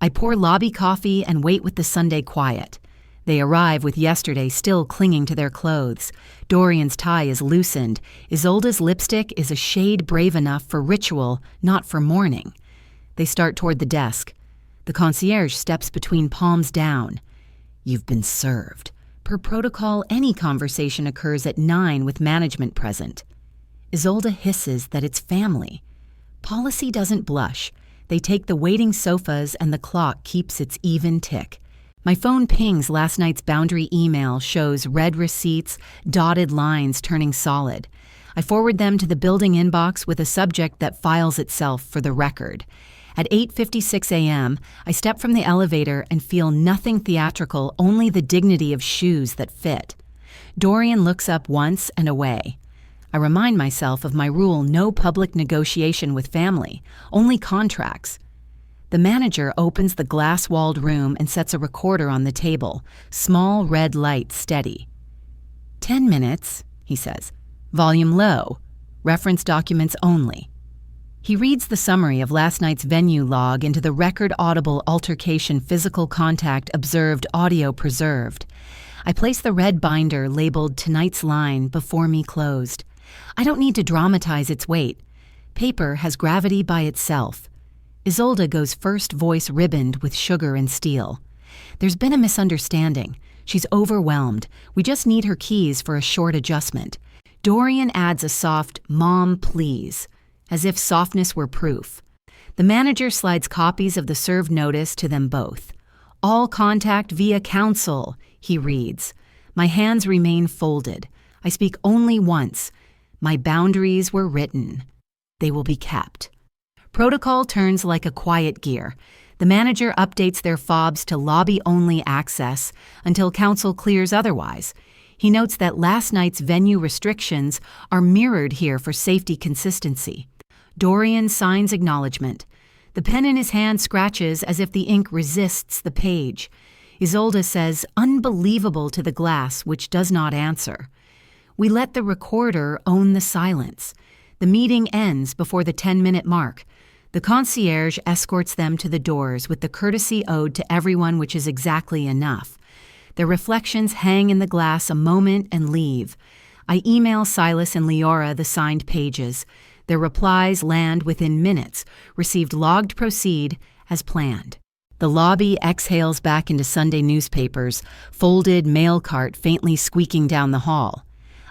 I pour lobby coffee and wait with the Sunday quiet. They arrive with yesterday still clinging to their clothes. Dorian's tie is loosened. Isolde's lipstick is a shade brave enough for ritual, not for mourning. They start toward the desk. The concierge steps between palms down. You've been served. Per protocol, any conversation occurs at 9 with management present. Isolde hisses that it's family. Policy doesn't blush. They take the waiting sofas and the clock keeps its even tick. My phone pings last night's boundary email, shows red receipts, dotted lines turning solid. I forward them to the building inbox with a subject that files itself for the record. At 8:56 a.m., I step from the elevator and feel nothing theatrical, only the dignity of shoes that fit. Dorian looks up once and away. I remind myself of my rule: no public negotiation with family, only contracts. The manager opens the glass-walled room and sets a recorder on the table, small red light steady. 10 minutes, he says. Volume low. Reference documents only. He reads the summary of last night's venue log into the record audible altercation, physical contact observed, audio preserved. I place the red binder labeled tonight's line before me closed. I don't need to dramatize its weight. Paper has gravity by itself. Isolde goes first, voice ribboned with sugar and steel. There's been a misunderstanding. She's overwhelmed. We just need her keys for a short adjustment. Dorian adds a soft, "Mom, please," as if softness were proof. The manager slides copies of the served notice to them both. All contact via counsel, he reads. My hands remain folded. I speak only once. My boundaries were written. They will be kept. Protocol turns like a quiet gear. The manager updates their fobs to lobby-only access until counsel clears otherwise. He notes that last night's venue restrictions are mirrored here for safety consistency. Dorian signs acknowledgement. The pen in his hand scratches as if the ink resists the page. Isolde says, "Unbelievable," to the glass, which does not answer. We let the recorder own the silence. The meeting ends before the 10-minute mark. The concierge escorts them to the doors with the courtesy owed to everyone, which is exactly enough. Their reflections hang in the glass a moment and leave. I email Silas and Leora the signed pages. Their replies land within minutes, received logged proceed as planned. The lobby exhales back into Sunday newspapers, folded mail cart faintly squeaking down the hall.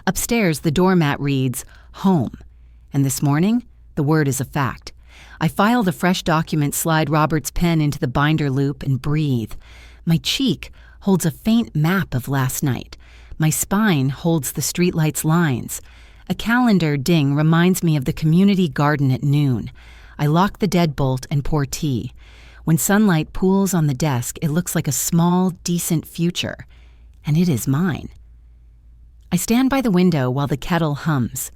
Upstairs, the doormat reads, "Home." And this morning, the word is a fact. I file the fresh document, slide Robert's pen into the binder loop, and breathe. My cheek holds a faint map of last night. My spine holds the streetlight's lines. A calendar ding reminds me of the community garden at noon. I lock the deadbolt and pour tea. When sunlight pools on the desk, it looks like a small, decent future. And it is mine. I stand by the window while the kettle hums.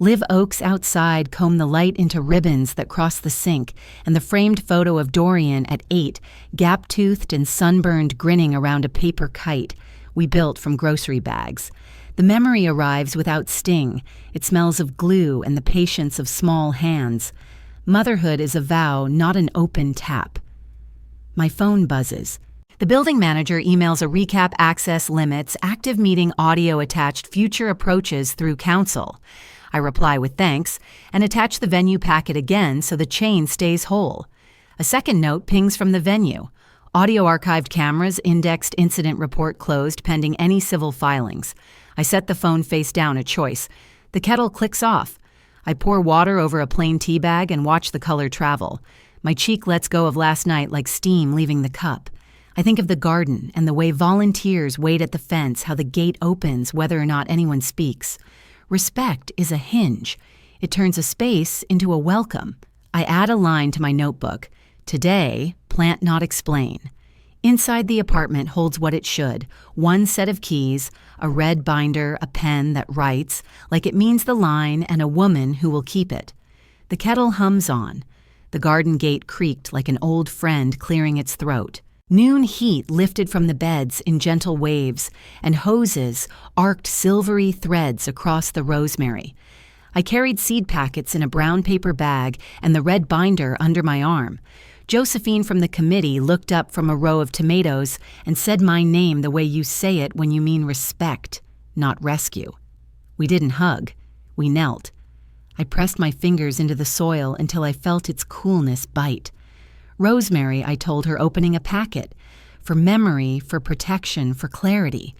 Live oaks outside comb the light into ribbons that cross the sink, and the framed photo of Dorian at 8, gap-toothed and sunburned, grinning around a paper kite we built from grocery bags. The memory arrives without sting. It smells of glue and the patience of small hands. Motherhood is a vow, not an open tap. My phone buzzes. The building manager emails a recap, access limits, active meeting audio attached, future approaches through counsel. I reply with thanks and attach the venue packet again so the chain stays whole. A second note pings from the venue. Audio archived cameras, indexed incident report closed pending any civil filings. I set the phone face down, a choice. The kettle clicks off. I pour water over a plain tea bag and watch the color travel. My cheek lets go of last night like steam leaving the cup. I think of the garden and the way volunteers wait at the fence, how the gate opens whether or not anyone speaks. Respect is a hinge. It turns a space into a welcome. I add a line to my notebook. Today, plant not explain. Inside the apartment holds what it should. One set of keys, a red binder, a pen that writes, like it means the line, and a woman who will keep it. The kettle hums on. The garden gate creaked like an old friend clearing its throat. Noon heat lifted from the beds in gentle waves, and hoses arced silvery threads across the rosemary. I carried seed packets in a brown paper bag and the red binder under my arm. Josephine from the committee looked up from a row of tomatoes and said my name the way you say it when you mean respect, not rescue. We didn't hug. We knelt. I pressed my fingers into the soil until I felt its coolness bite. Rosemary, I told her, opening a packet. For memory, for protection, for clarity.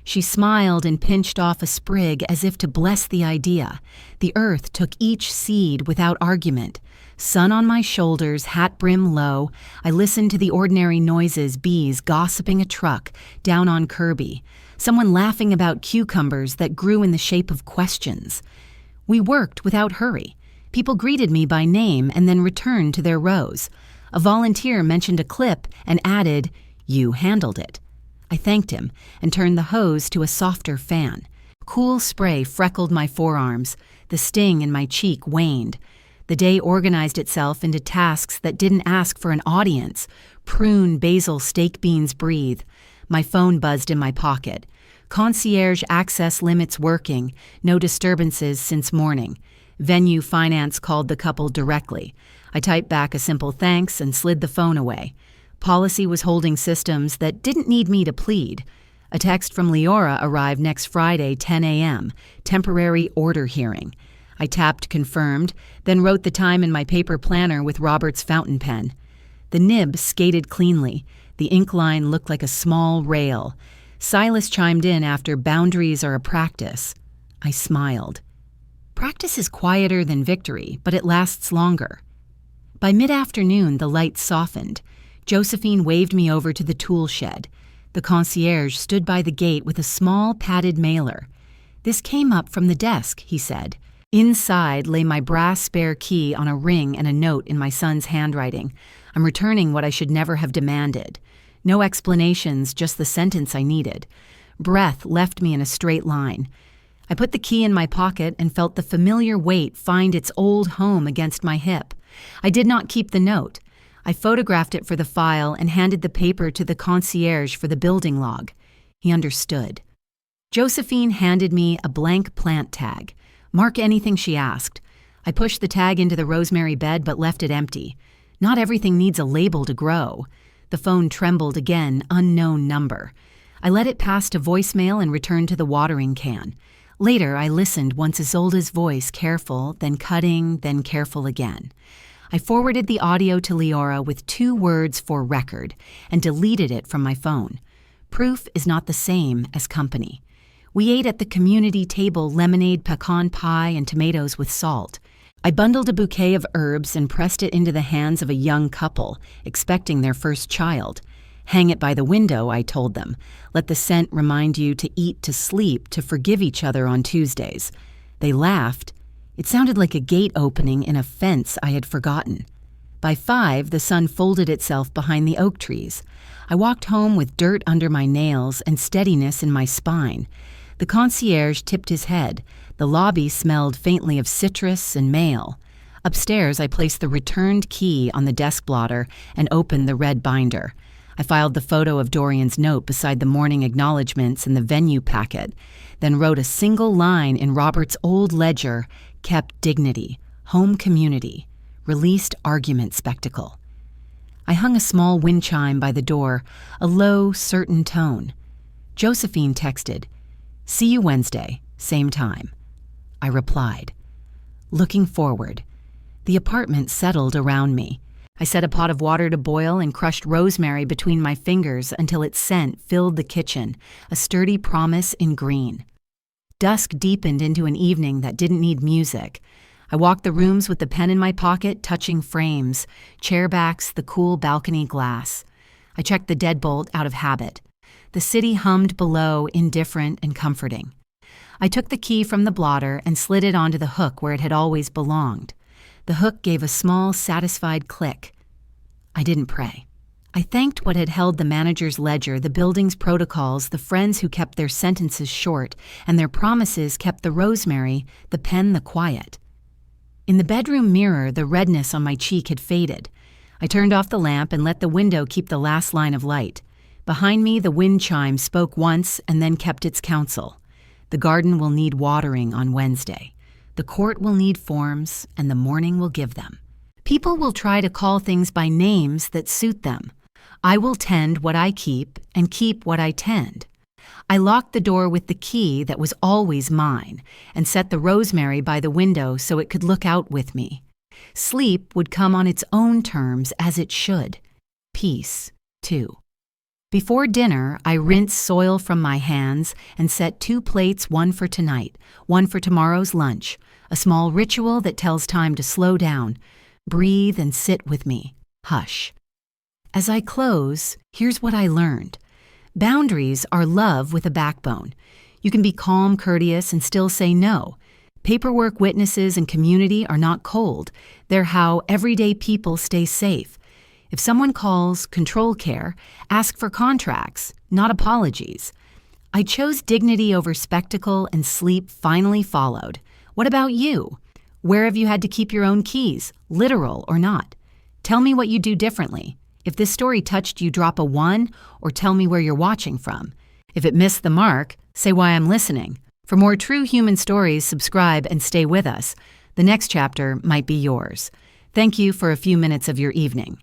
She smiled and pinched off a sprig as if to bless the idea. The earth took each seed without argument. Sun on my shoulders, hat brim low, I listened to the ordinary noises, bees gossiping a truck, down on Kirby, someone laughing about cucumbers that grew in the shape of questions. We worked without hurry. People greeted me by name and then returned to their rows. A volunteer mentioned a clip and added, "You handled it." I thanked him and turned the hose to a softer fan. Cool spray freckled my forearms. The sting in my cheek waned. The day organized itself into tasks that didn't ask for an audience. Prune, basil, steak beans, breathe. My phone buzzed in my pocket. Concierge access limits working. No disturbances since morning. Venue finance called the couple directly. I typed back a simple thanks and slid the phone away. Policy was holding systems that didn't need me to plead. A text from Leora arrived next Friday, 10 a.m., temporary order hearing. I tapped confirmed, then wrote the time in my paper planner with Robert's fountain pen. The nib skated cleanly. The ink line looked like a small rail. Silas chimed in after boundaries are a practice. I smiled. Practice is quieter than victory, but it lasts longer. By mid-afternoon, the lights softened. Josephine waved me over to the tool shed. The concierge stood by the gate with a small padded mailer. "This came up from the desk," he said. Inside lay my brass spare key on a ring and a note in my son's handwriting. I'm returning what I should never have demanded. No explanations, just the sentence I needed. Breath left me in a straight line. I put the key in my pocket and felt the familiar weight find its old home against my hip. I did not keep the note. I photographed it for the file and handed the paper to the concierge for the building log. He understood. Josephine handed me a blank plant tag. Mark anything she asked. I pushed the tag into the rosemary bed but left it empty. Not everything needs a label to grow. The phone trembled again, unknown number. I let it pass to voicemail and returned to the watering can. Later, I listened once Isolde's voice, careful, then cutting, then careful again. I forwarded the audio to Leora with 2 words for record and deleted it from my phone. Proof is not the same as company. We ate at the community table lemonade, pecan pie, and tomatoes with salt. I bundled a bouquet of herbs and pressed it into the hands of a young couple, expecting their first child. Hang it by the window, I told them. Let the scent remind you to eat, to sleep, to forgive each other on Tuesdays. They laughed. It sounded like a gate opening in a fence I had forgotten. By 5, the sun folded itself behind the oak trees. I walked home with dirt under my nails and steadiness in my spine. The concierge tipped his head. The lobby smelled faintly of citrus and mail. Upstairs, I placed the returned key on the desk blotter and opened the red binder. I filed the photo of Dorian's note beside the morning acknowledgments in the venue packet, then wrote a single line in Robert's old ledger, kept dignity, home community, released argument spectacle. I hung a small wind chime by the door, a low, certain tone. Josephine texted, "See you Wednesday, same time." I replied. Looking forward, the apartment settled around me. I set a pot of water to boil and crushed rosemary between my fingers until its scent filled the kitchen, a sturdy promise in green. Dusk deepened into an evening that didn't need music. I walked the rooms with the pen in my pocket, touching frames, chair backs, the cool balcony glass. I checked the deadbolt out of habit. The city hummed below, indifferent and comforting. I took the key from the blotter and slid it onto the hook where it had always belonged. The hook gave a small, satisfied click. I didn't pray. I thanked what had held the manager's ledger, the building's protocols, the friends who kept their sentences short, and their promises kept the rosemary, the pen the quiet. In the bedroom mirror, the redness on my cheek had faded. I turned off the lamp and let the window keep the last line of light. Behind me, the wind chime spoke once and then kept its counsel. The garden will need watering on Wednesday. The court will need forms, and the morning will give them. People will try to call things by names that suit them. I will tend what I keep and keep what I tend. I locked the door with the key that was always mine and set the rosemary by the window so it could look out with me. Sleep would come on its own terms as it should. Peace, too. Before dinner, I rinsed soil from my hands and set 2 plates, one for tonight, one for tomorrow's lunch, a small ritual that tells time to slow down, breathe and sit with me. Hush. As I close, here's what I learned. Boundaries are love with a backbone. You can be calm, courteous, and still say no. Paperwork, witnesses, and community are not cold. They're how everyday people stay safe. If someone calls control care, ask for contracts, not apologies. I chose dignity over spectacle, and sleep finally followed. What about you? Where have you had to keep your own keys, literal or not? Tell me what you do differently. If this story touched you, drop a 1 or tell me where you're watching from. If it missed the mark, say why I'm listening. For more true human stories, subscribe and stay with us. The next chapter might be yours. Thank you for a few minutes of your evening.